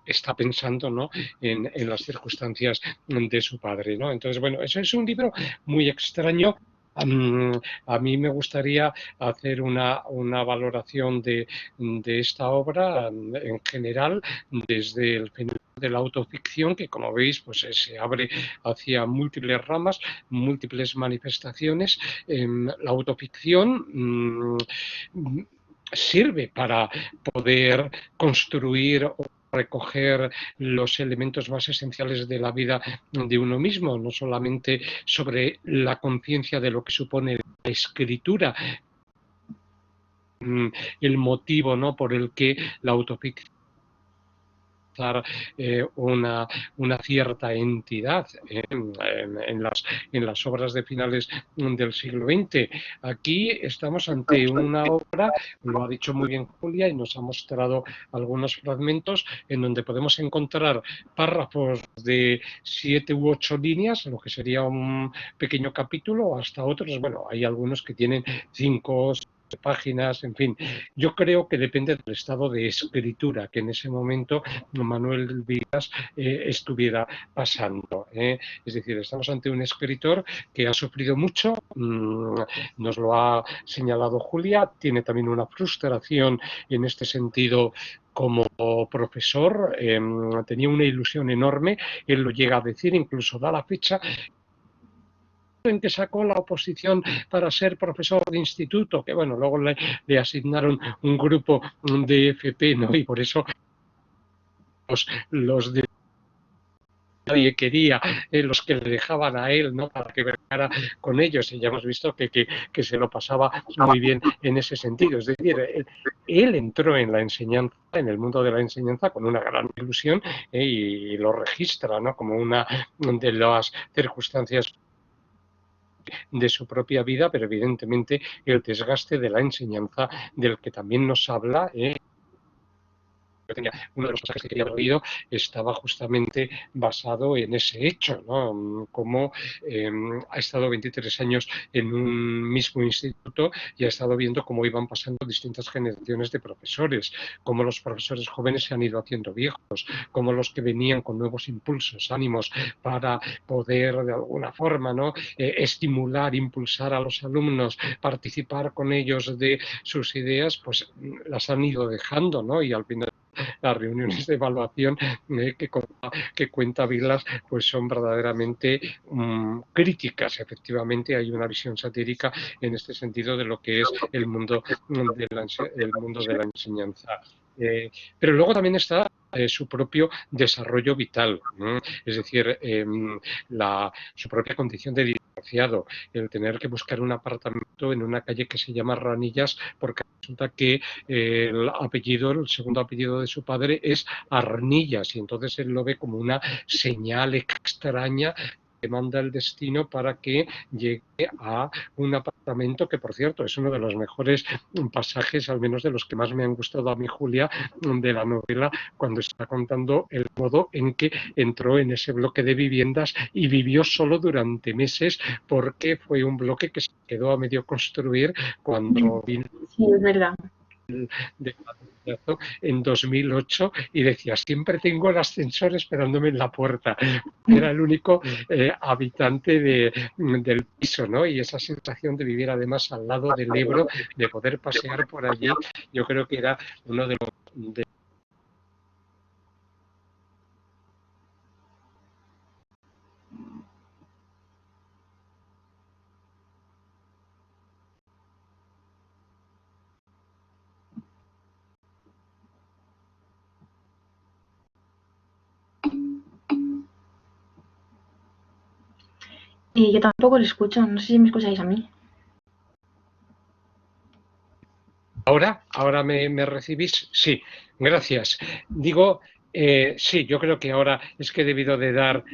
está pensando, ¿no?, en las circunstancias de su padre, ¿no? Entonces, bueno, eso es un libro muy extraño. A mí me gustaría hacer una valoración de esta obra en general desde el fenómeno de la autoficción, que como veis pues se abre hacia múltiples ramas, múltiples manifestaciones. La autoficción sirve para poder construir o recoger los elementos más esenciales de la vida de uno mismo, no solamente sobre la conciencia de lo que supone la escritura, el motivo, ¿no?, por el que la autoficción una cierta entidad en las obras de finales del siglo XX. Aquí estamos ante una obra, lo ha dicho muy bien Julia, y nos ha mostrado algunos fragmentos en donde podemos encontrar párrafos de 7 u 8 líneas, lo que sería un pequeño capítulo, hasta otros, bueno, hay algunos que tienen 5 páginas, en fin. Yo creo que depende del estado de escritura que en ese momento Manuel Vilas estuviera pasando. Es decir, estamos ante un escritor que ha sufrido mucho, nos lo ha señalado Julia, tiene también una frustración en este sentido como profesor, tenía una ilusión enorme, él lo llega a decir, incluso da la fecha en que sacó la oposición para ser profesor de instituto, que bueno, luego le asignaron un grupo de FP, ¿no? Y por eso los de nadie quería, los que le dejaban a él, ¿no?, para que vergara con ellos, y ya hemos visto que se lo pasaba muy bien en ese sentido. Es decir, él entró en la enseñanza, en el mundo de la enseñanza, con una gran ilusión y lo registra, ¿no?, como una de las circunstancias de su propia vida, pero evidentemente el desgaste de la enseñanza del que también nos habla. Uno de los pasajes que había leído estaba justamente basado en ese hecho, ¿no?, como ha estado 23 años en un mismo instituto y ha estado viendo cómo iban pasando distintas generaciones de profesores, cómo los profesores jóvenes se han ido haciendo viejos, cómo los que venían con nuevos impulsos, ánimos para poder de alguna forma, ¿no?, estimular, impulsar a los alumnos, participar con ellos de sus ideas, pues las han ido dejando, ¿no?, y al final las reuniones de evaluación que cuenta Vilas pues son verdaderamente críticas. Efectivamente hay una visión satírica en este sentido de lo que es el mundo de la enseñanza. Pero luego también está su propio desarrollo vital, es decir, su propia condición de divorciado, el tener que buscar un apartamento en una calle que se llama Ranillas porque resulta que el segundo apellido de su padre es Arnillas y entonces él lo ve como una señal extraña que manda el destino para que llegue a un apartamento que, por cierto, es uno de los mejores pasajes, al menos de los que más me han gustado a mí, Julia, de la novela, cuando está contando el modo en que entró en ese bloque de viviendas y vivió solo durante meses porque fue un bloque que se quedó a medio construir cuando vino. Sí, es verdad. De en 2008 y decía, siempre tengo el ascensor esperándome en la puerta. Era el único habitante del piso, ¿no? Y esa sensación de vivir además al lado del Ebro, de poder pasear por allí, yo creo que era uno de los... Y yo tampoco lo escucho, no sé si me escucháis a mí. ¿Ahora me recibís? Sí, gracias. Digo, sí, yo creo que ahora es que he debido de dar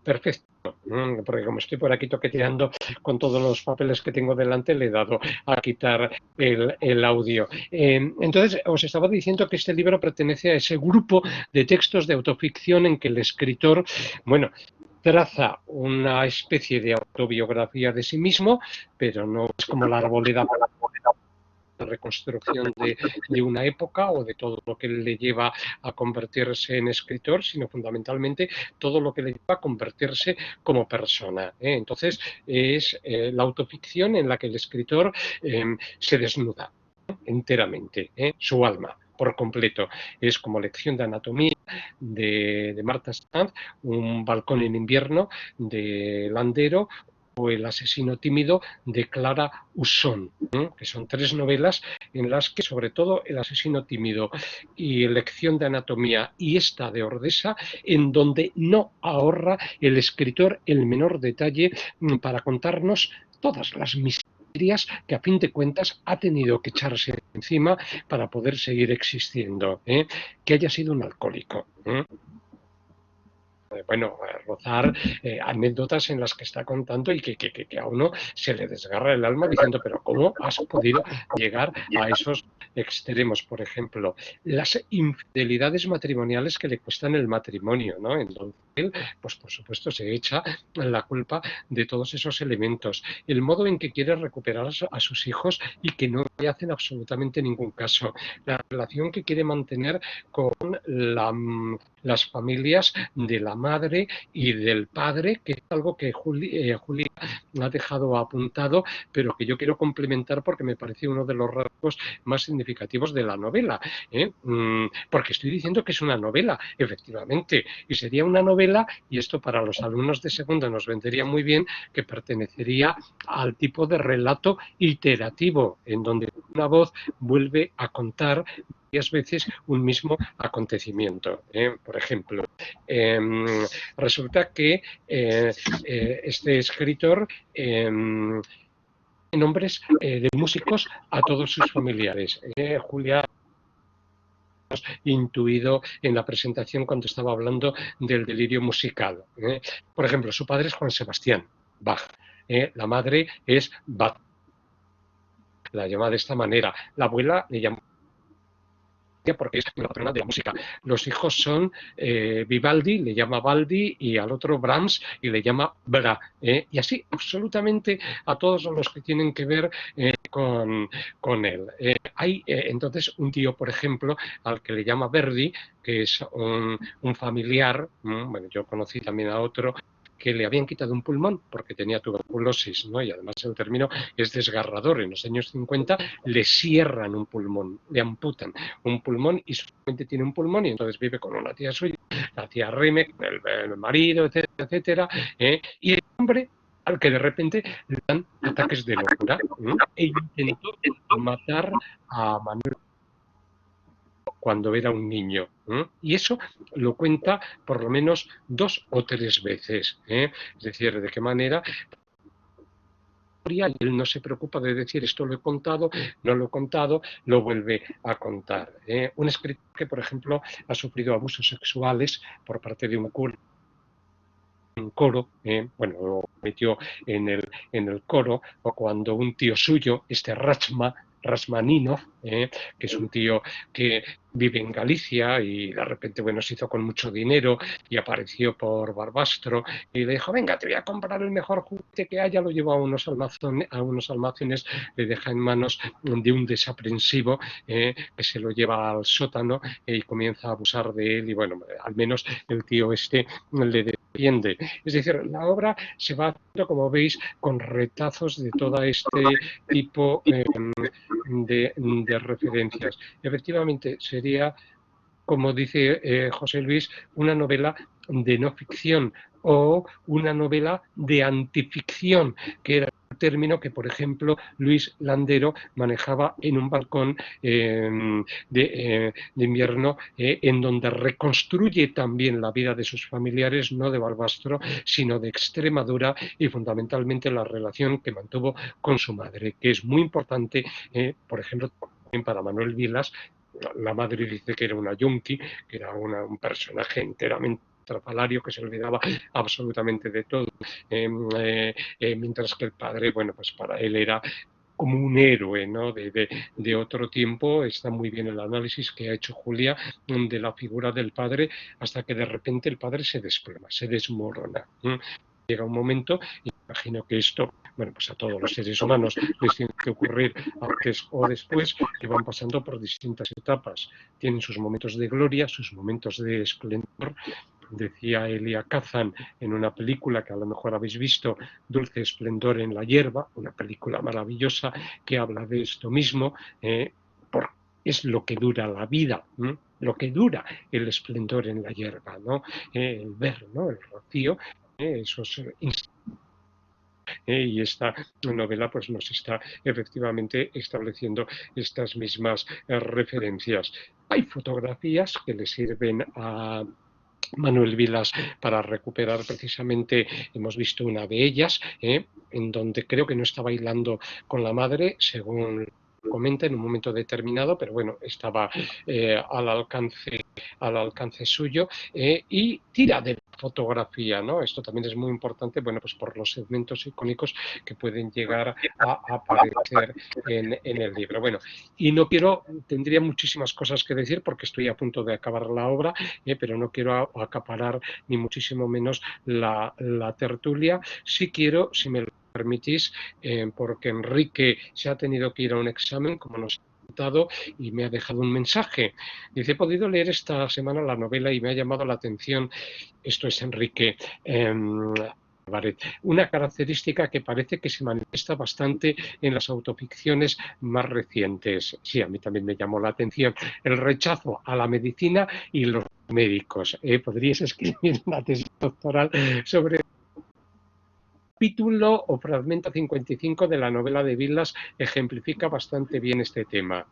perfecto, porque como estoy por aquí toqueteando con todos los papeles que tengo delante, le he dado a quitar el audio. Entonces, os estaba diciendo que este libro pertenece a ese grupo de textos de autoficción en que el escritor, bueno, traza una especie de autobiografía de sí mismo, pero no es como la arboleda reconstrucción de una época o de todo lo que le lleva a convertirse en escritor, sino fundamentalmente todo lo que le lleva a convertirse como persona. Entonces, es la autoficción en la que el escritor se desnuda enteramente, su alma por completo. Es como lección de anatomía de Marta Sanz, un balcón en invierno de Landero, o El asesino tímido de Clara Usón, que son tres novelas en las que, sobre todo, El asesino tímido y Lección de anatomía y esta de Ordesa, en donde no ahorra el escritor el menor detalle para contarnos todas las miserias que a fin de cuentas ha tenido que echarse encima para poder seguir existiendo, que haya sido un alcohólico. Bueno, rozar anécdotas en las que está contando y que a uno se le desgarra el alma diciendo, pero ¿cómo has podido llegar a esos extremos? Por ejemplo, las infidelidades matrimoniales que le cuestan el matrimonio, ¿no? Entonces él, pues por supuesto, se echa la culpa de todos esos elementos. El modo en que quiere recuperar a sus hijos y que no le hacen absolutamente ningún caso. La relación que quiere mantener con las familias de la madre y del padre, que es algo que Julia ha dejado apuntado, pero que yo quiero complementar porque me parece uno de los rasgos más significativos de la novela. Porque estoy diciendo que es una novela, efectivamente, y sería una novela, y esto para los alumnos de segundo nos vendría muy bien, que pertenecería al tipo de relato iterativo, en donde una voz vuelve a contar varias veces un mismo acontecimiento. Por ejemplo, resulta que este escritor nombres de músicos a todos sus familiares. Julia intuido en la presentación cuando estaba hablando del delirio musical. Por ejemplo, su padre es Juan Sebastián Bach, la madre es Bach, la llama de esta manera, la abuela le llama porque es la patrona de la música. Los hijos son Vivaldi, le llama Baldi, y al otro Brahms, y le llama Bra. Y así absolutamente a todos los que tienen que ver con él. Hay entonces un tío, por ejemplo, al que le llama Verdi, que es un familiar, bueno, yo conocí también a otro, que le habían quitado un pulmón porque tenía tuberculosis, ¿no? Y además el término es desgarrador. En los años 50 le cierran un pulmón, le amputan un pulmón y solamente tiene un pulmón y entonces vive con una tía suya, la tía Reme, el marido, etcétera, etcétera, y el hombre al que de repente le dan ataques de locura, e intentó matar a Manuel cuando era un niño. Y eso lo cuenta por lo menos 2 o 3 veces. Es decir, de qué manera y él no se preocupa de decir esto lo he contado, no lo he contado, lo vuelve a contar. Un escritor que, por ejemplo, ha sufrido abusos sexuales por parte de un coro, bueno, lo metió en el coro, o cuando un tío suyo, este Rachmaninov, que es un tío que vive en Galicia y de repente, bueno, se hizo con mucho dinero y apareció por Barbastro y le dijo, venga, te voy a comprar el mejor juguete que haya, lo lleva a unos almacenes, le deja en manos de un desaprensivo que se lo lleva al sótano y comienza a abusar de él y, bueno, al menos el tío este le defiende. Es decir, la obra se va haciendo, como veis, con retazos de todo este tipo de referencias. Efectivamente, sería, como dice José Luis, una novela de no ficción o una novela de antificción, que era el término que, por ejemplo, Luis Landero manejaba en un balcón de invierno, en donde reconstruye también la vida de sus familiares, no de Barbastro, sino de Extremadura y fundamentalmente la relación que mantuvo con su madre, que es muy importante, por ejemplo, también para Manuel Vilas. La madre dice que era una yunqui, que era un personaje enteramente estrafalario que se olvidaba absolutamente de todo, mientras que el padre, bueno, pues para él era como un héroe, ¿no? de otro tiempo. Está muy bien el análisis que ha hecho Julia de la figura del padre, hasta que de repente el padre se desploma, se desmorona. Llega un momento, y imagino que esto, bueno, pues a todos los seres humanos les tiene que ocurrir antes o después, que van pasando por distintas etapas. Tienen sus momentos de gloria, sus momentos de esplendor. Decía Elia Kazan en una película que a lo mejor habéis visto, Dulce esplendor en la hierba, una película maravillosa que habla de esto mismo, porque es lo que dura la vida, lo que dura el esplendor en la hierba, ¿no? El ver, ¿no? El rocío, esos y esta novela pues nos está efectivamente estableciendo estas mismas referencias. Hay fotografías que le sirven a Manuel Vilas para recuperar precisamente, hemos visto una de ellas, en donde creo que no está bailando con la madre, según comenta en un momento determinado, pero bueno, estaba al alcance suyo, y tira de la fotografía, ¿no? Esto también es muy importante, bueno, pues por los segmentos icónicos que pueden llegar a aparecer en el libro. Bueno, y no quiero, tendría muchísimas cosas que decir porque estoy a punto de acabar la obra, pero no quiero acaparar ni muchísimo menos la tertulia. Sí quiero, si me lo permitís, porque Enrique se ha tenido que ir a un examen, como nos ha contado, y me ha dejado un mensaje. Dice, he podido leer esta semana la novela y me ha llamado la atención, esto es Enrique, una característica que parece que se manifiesta bastante en las autoficciones más recientes. Sí, a mí también me llamó la atención el rechazo a la medicina y los médicos. Podrías escribir una tesis doctoral sobre capítulo o fragmento 55 de la novela de Vilas ejemplifica bastante bien este tema,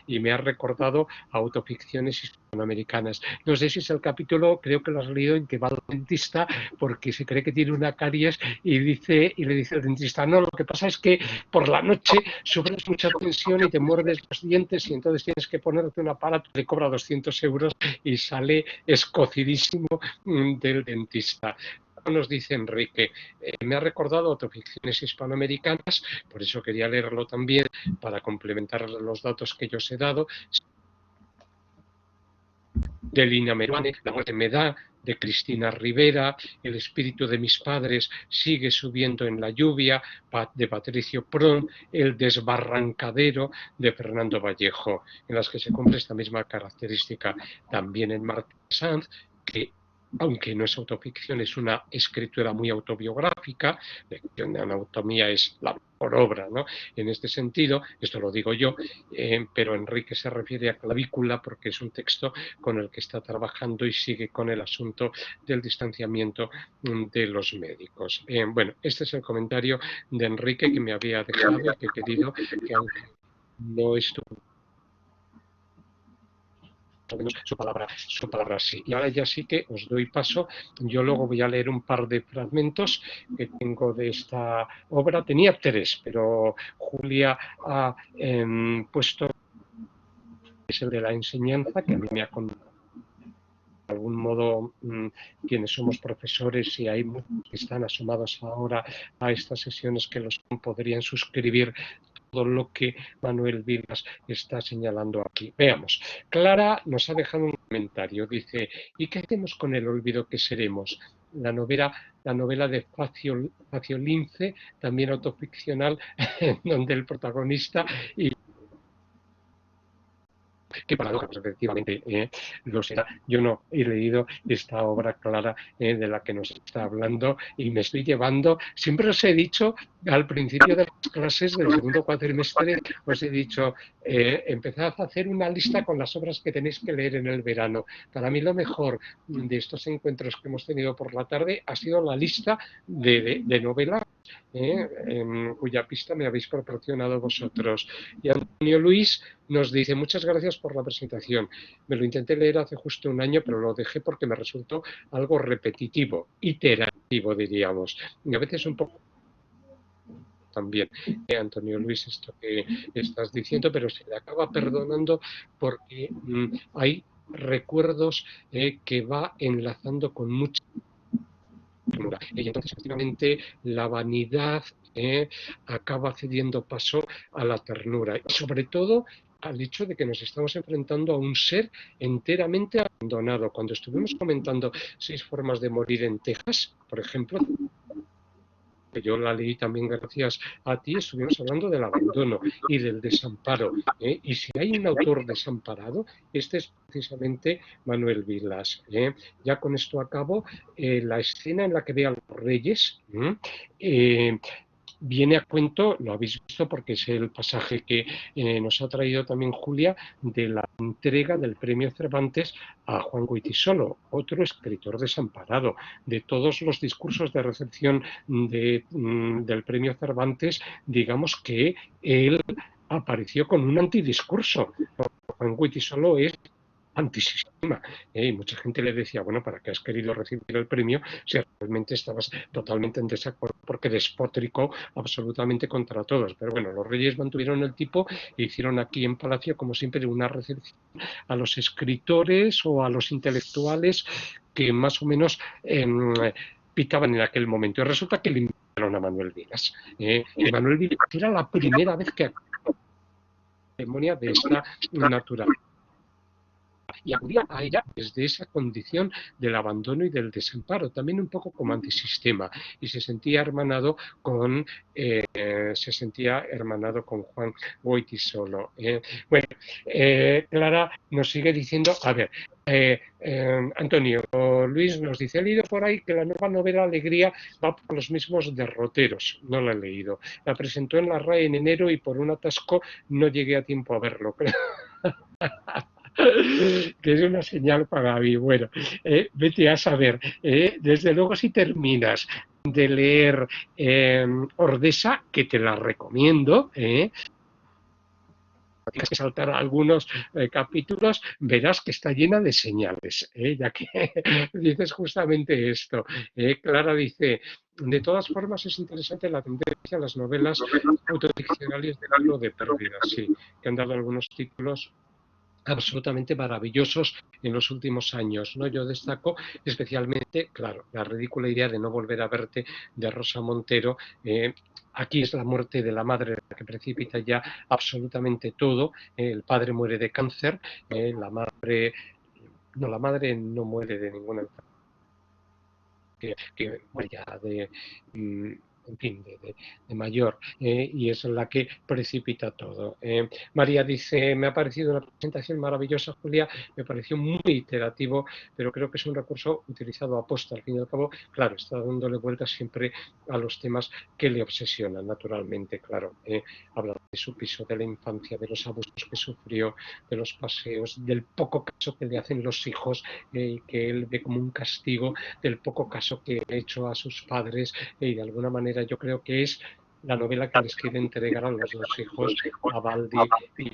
y me ha recordado autoficciones hispanoamericanas. No sé si es el capítulo, creo que lo has leído, en que va al dentista porque se cree que tiene una caries y le dice al dentista, no, lo que pasa es que por la noche sufres mucha tensión y te muerdes los dientes y entonces tienes que ponerte un aparato que cobra 200 euros y sale escocidísimo del dentista. Nos dice Enrique, me ha recordado autoficciones hispanoamericanas, por eso quería leerlo también para complementar los datos que yo os he dado. De Lina Meruane, La muerte me da, de Cristina Rivera, El espíritu de mis padres sigue subiendo en la lluvia, de Patricio Pron, El desbarrancadero, de Fernando Vallejo, en las que se cumple esta misma característica. También en Marta Sanz, que aunque no es autoficción, es una escritura muy autobiográfica. Lección de anatomía es la mejor obra, ¿no? En este sentido, esto lo digo yo, pero Enrique se refiere a Clavícula porque es un texto con el que está trabajando y sigue con el asunto del distanciamiento de los médicos. Bueno, este es el comentario de Enrique que me había dejado y que he querido que, aunque no estuvo su palabra sí. Y ahora ya sí que os doy paso. Yo luego voy a leer un par de fragmentos que tengo de esta obra. Tenía tres, pero Julia ha puesto, es el de la enseñanza, que a mí me ha contado de algún modo quienes somos profesores y hay muchos que están asomados ahora a estas sesiones que los podrían suscribir todo lo que Manuel Vilas está señalando aquí. Veamos. Clara nos ha dejado un comentario. Dice, ¿y qué hacemos con el olvido que seremos? La novela de Facio Lince, también autoficcional, donde el protagonista y qué paradoja, pues efectivamente lo será. Yo no he leído esta obra Clara de la que nos está hablando y me estoy llevando, siempre os he dicho al principio de las clases del segundo cuatrimestre, os he dicho, empezad a hacer una lista con las obras que tenéis que leer en el verano. Para mí lo mejor de estos encuentros que hemos tenido por la tarde ha sido la lista de novelas cuya pista me habéis proporcionado vosotros. Y Antonio Luis nos dice, muchas gracias por la presentación. Me lo intenté leer hace justo un año, pero lo dejé porque me resultó algo repetitivo, iterativo, diríamos. Y a veces un poco también, Antonio Luis, esto que estás diciendo, pero se le acaba perdonando porque hay recuerdos que va enlazando con mucha ternura. Y entonces, efectivamente, la vanidad acaba cediendo paso a la ternura. Y sobre todo al hecho de que nos estamos enfrentando a un ser enteramente abandonado. Cuando estuvimos comentando 6 formas de morir en Texas, por ejemplo, que yo la leí también gracias a ti, estuvimos hablando del abandono y del desamparo. Y si hay un autor desamparado, este es precisamente Manuel Vilas. Ya con esto acabo. La escena en la que ve a los reyes viene a cuento, lo habéis visto porque es el pasaje que nos ha traído también Julia, de la entrega del premio Cervantes a Juan Goytisolo, otro escritor desamparado. De todos los discursos de recepción del premio Cervantes, digamos que él apareció con un antidiscurso. Juan Goytisolo es antisistema. Y mucha gente le decía, bueno, ¿para qué has querido recibir el premio si realmente estabas totalmente en desacuerdo porque despotricó absolutamente contra todos? Pero bueno, los reyes mantuvieron el tipo e hicieron aquí en Palacio, como siempre, una recepción a los escritores o a los intelectuales que más o menos picaban en aquel momento. Y resulta que le invitaron a Manuel Vilas. Y Manuel Vilas era la primera vez que ceremonia de esta naturaleza. Y acudía a ella desde esa condición del abandono y del desamparo, también un poco como antisistema, y se sentía hermanado con Juan Goytisolo. Bueno, Clara nos sigue diciendo, a ver, Antonio Luis nos dice, he leído por ahí que la nueva novela Alegría va por los mismos derroteros, no la he leído, la presentó en la RAE en enero y por un atasco no llegué a tiempo a verlo. Que es una señal para mí. Bueno, vete a saber. Desde luego, si terminas de leer Ordesa, que te la recomiendo, tienes que saltar algunos capítulos, verás que está llena de señales, ya que dices justamente esto. Clara dice, de todas formas es interesante la tendencia a las novelas autoficcionales del libro de pérdidas, sí, que han dado algunos títulos absolutamente maravillosos en los últimos años, ¿no? Yo destaco especialmente, claro, la ridícula idea de no volver a verte de Rosa Montero. Aquí es la muerte de la madre la que precipita ya absolutamente todo. El padre muere de cáncer, la madre no muere de ninguna enfermedad, que muere ya en fin, de mayor, y es la que precipita todo. María dice, me ha parecido una presentación maravillosa, Julia, me pareció muy iterativo, pero creo que es un recurso utilizado a posta. Al fin y al cabo, claro, está dándole vueltas siempre a los temas que le obsesionan, naturalmente, claro. Habla de su piso, de la infancia, de los abusos que sufrió, de los paseos, del poco caso que le hacen los hijos, que él ve como un castigo, del poco caso que ha hecho a sus padres, y de alguna manera yo creo que es la novela que les quiere entregar a los dos hijos, a Baldi y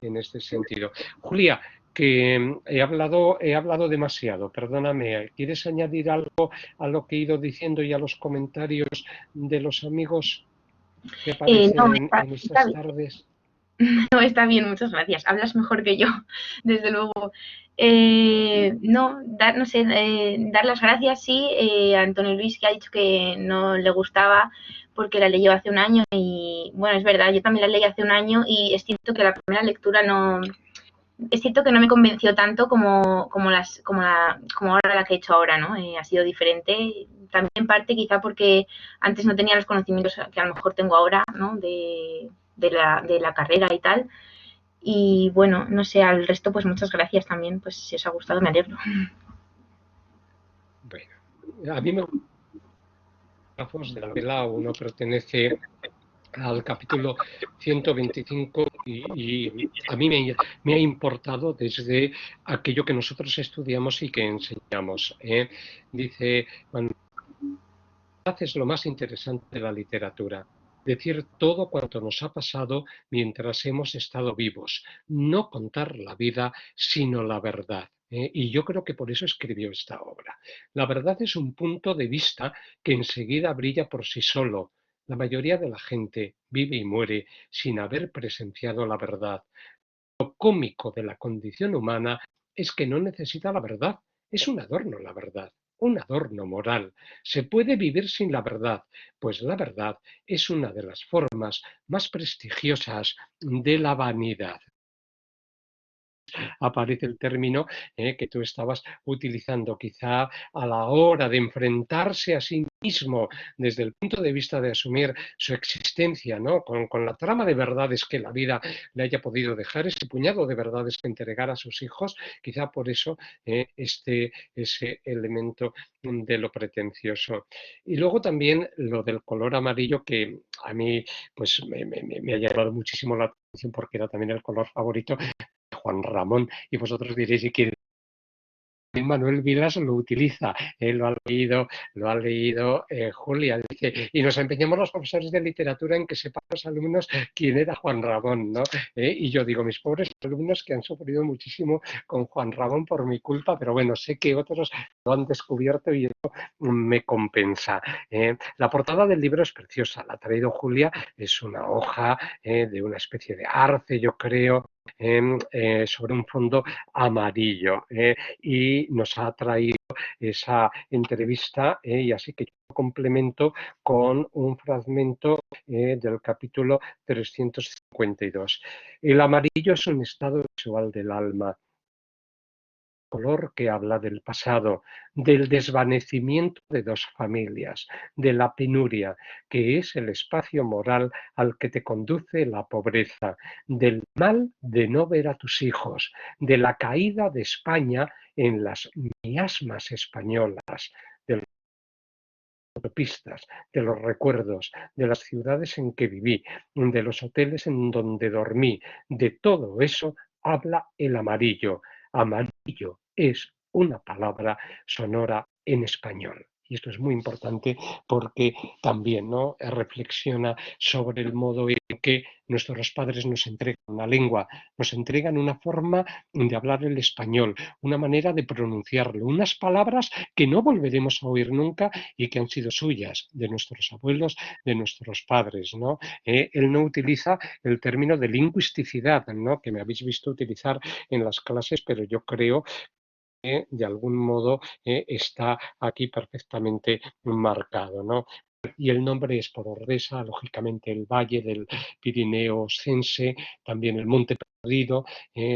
en este sentido. Julia, que he hablado demasiado, perdóname. ¿Quieres añadir algo a lo que he ido diciendo y a los comentarios de los amigos que No, aparecen en está estas bien. tardes? No, está bien, muchas gracias. Hablas mejor que yo, desde luego. No, no sé, dar las gracias, sí, a Antonio Luis, que ha dicho que no le gustaba porque la leyó hace un año y, bueno, es verdad, yo también la leí hace un año y es cierto que la primera lectura no, es cierto que no me convenció tanto como ahora la que he hecho ahora, ¿no? Ha sido diferente, también en parte quizá porque antes no tenía los conocimientos que a lo mejor tengo ahora, ¿no? De la carrera y tal. Y bueno, no sé, al resto pues muchas gracias también, pues si os ha gustado me alegro. Bueno, a mí me gusta de la novela, uno pertenece al capítulo 125 y a mí me ha importado desde aquello que nosotros estudiamos y que enseñamos. Dice, cuando es lo más interesante de la literatura. Decir todo cuanto nos ha pasado mientras hemos estado vivos. No contar la vida, sino la verdad. Y yo creo que por eso escribió esta obra. La verdad es un punto de vista que enseguida brilla por sí solo. La mayoría de la gente vive y muere sin haber presenciado la verdad. Lo cómico de la condición humana es que no necesita la verdad. Es un adorno la verdad, un adorno moral. Se puede vivir sin la verdad, pues la verdad es una de las formas más prestigiosas de la vanidad. Aparece el término que tú estabas utilizando, quizá a la hora de enfrentarse a sí mismo desde el punto de vista de asumir su existencia, ¿no? Con la trama de verdades que la vida le haya podido dejar, ese puñado de verdades que entregar a sus hijos, quizá por eso ese elemento de lo pretencioso. Y luego también lo del color amarillo que a mí pues me ha llamado muchísimo la atención porque era también el color favorito Juan Ramón, y vosotros diréis, ¿y quién? Manuel Vilas lo utiliza, lo ha leído Julia, dice, y nos empeñamos los profesores de literatura en que sepan los alumnos quién era Juan Ramón, ¿no? Y yo digo, mis pobres alumnos que han sufrido muchísimo con Juan Ramón por mi culpa, pero bueno, sé que otros lo han descubierto y eso me compensa. La portada del libro es preciosa, la ha traído Julia, es una hoja de una especie de arce, yo creo, sobre un fondo amarillo. Y nos ha traído esa entrevista y así que yo complemento con un fragmento del capítulo 352. El amarillo es un estado visual del alma, color que habla del pasado, del desvanecimiento de dos familias, de la penuria, que es el espacio moral al que te conduce la pobreza, del mal de no ver a tus hijos, de la caída de España en las miasmas españolas, de las autopistas, de los recuerdos, de las ciudades en que viví, de los hoteles en donde dormí, de todo eso habla el amarillo. Amarillo es una palabra sonora en español. Y esto es muy importante porque también, ¿no?, reflexiona sobre el modo en que nuestros padres nos entregan una lengua, nos entregan una forma de hablar el español, una manera de pronunciarlo, unas palabras que no volveremos a oír nunca y que han sido suyas, de nuestros abuelos, de nuestros padres, ¿no? Él no utiliza el término de lingüisticidad, ¿no?, que me habéis visto utilizar en las clases, pero yo creo que de algún modo está aquí perfectamente marcado, ¿no? Y el nombre es por Ordesa, lógicamente el valle del Pirineo Ostense, también el Monte Perdido,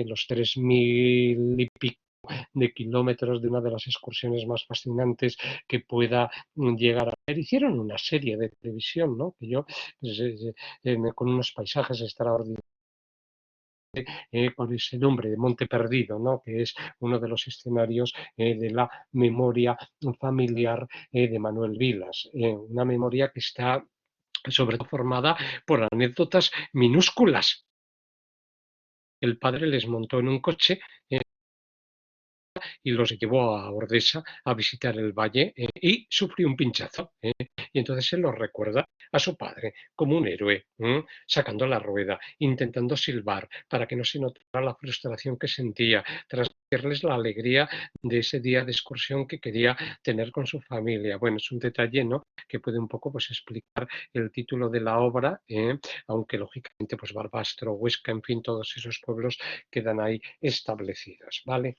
los 3000 y pico de kilómetros de una de las excursiones más fascinantes que pueda llegar a ver. Hicieron una serie de televisión, ¿no? Que yo, pues, con unos paisajes extraordinarios, con ese nombre de Monte Perdido, ¿no? Que es uno de los escenarios de la memoria familiar de Manuel Vilas. Una memoria que está sobre todo formada por anécdotas minúsculas. El padre les montó en un coche y los llevó a Ordesa a visitar el valle y sufrió un pinchazo. Y entonces se lo recuerda a su padre como un héroe, sacando la rueda, intentando silbar para que no se notara la frustración que sentía, transmitirles la alegría de ese día de excursión que quería tener con su familia. Bueno, es un detalle, ¿no?, que puede un poco pues explicar el título de la obra, aunque lógicamente pues Barbastro, Huesca, en fin, todos esos pueblos quedan ahí establecidos, ¿vale?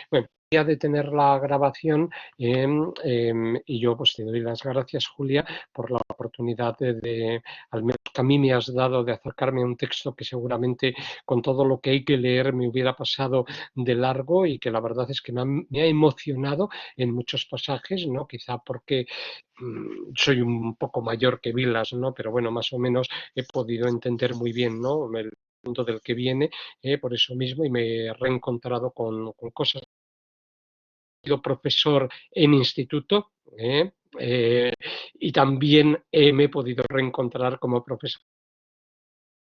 Bueno, voy a detener la grabación y yo pues te doy las gracias, Julia, por la oportunidad al menos que a mí me has dado de acercarme a un texto que seguramente con todo lo que hay que leer me hubiera pasado de largo y que la verdad es que me ha emocionado en muchos pasajes, ¿no? Quizá porque soy un poco mayor que Vilas, ¿no? Pero bueno, más o menos he podido entender muy bien, ¿no?, el punto del que viene, por eso mismo, y me he reencontrado con cosas. He sido profesor en instituto y también me he podido reencontrar como profesor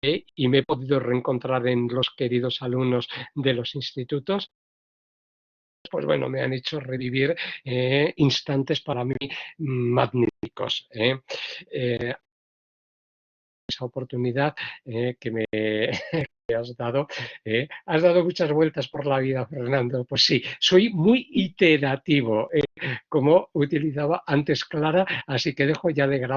y me he podido reencontrar en los queridos alumnos de los institutos. Pues bueno, me han hecho revivir instantes para mí magníficos. Esa oportunidad que me has dado. Has dado muchas vueltas por la vida, Fernando. Pues sí, soy muy iterativo, como utilizaba antes Clara, así que dejo ya de grabar.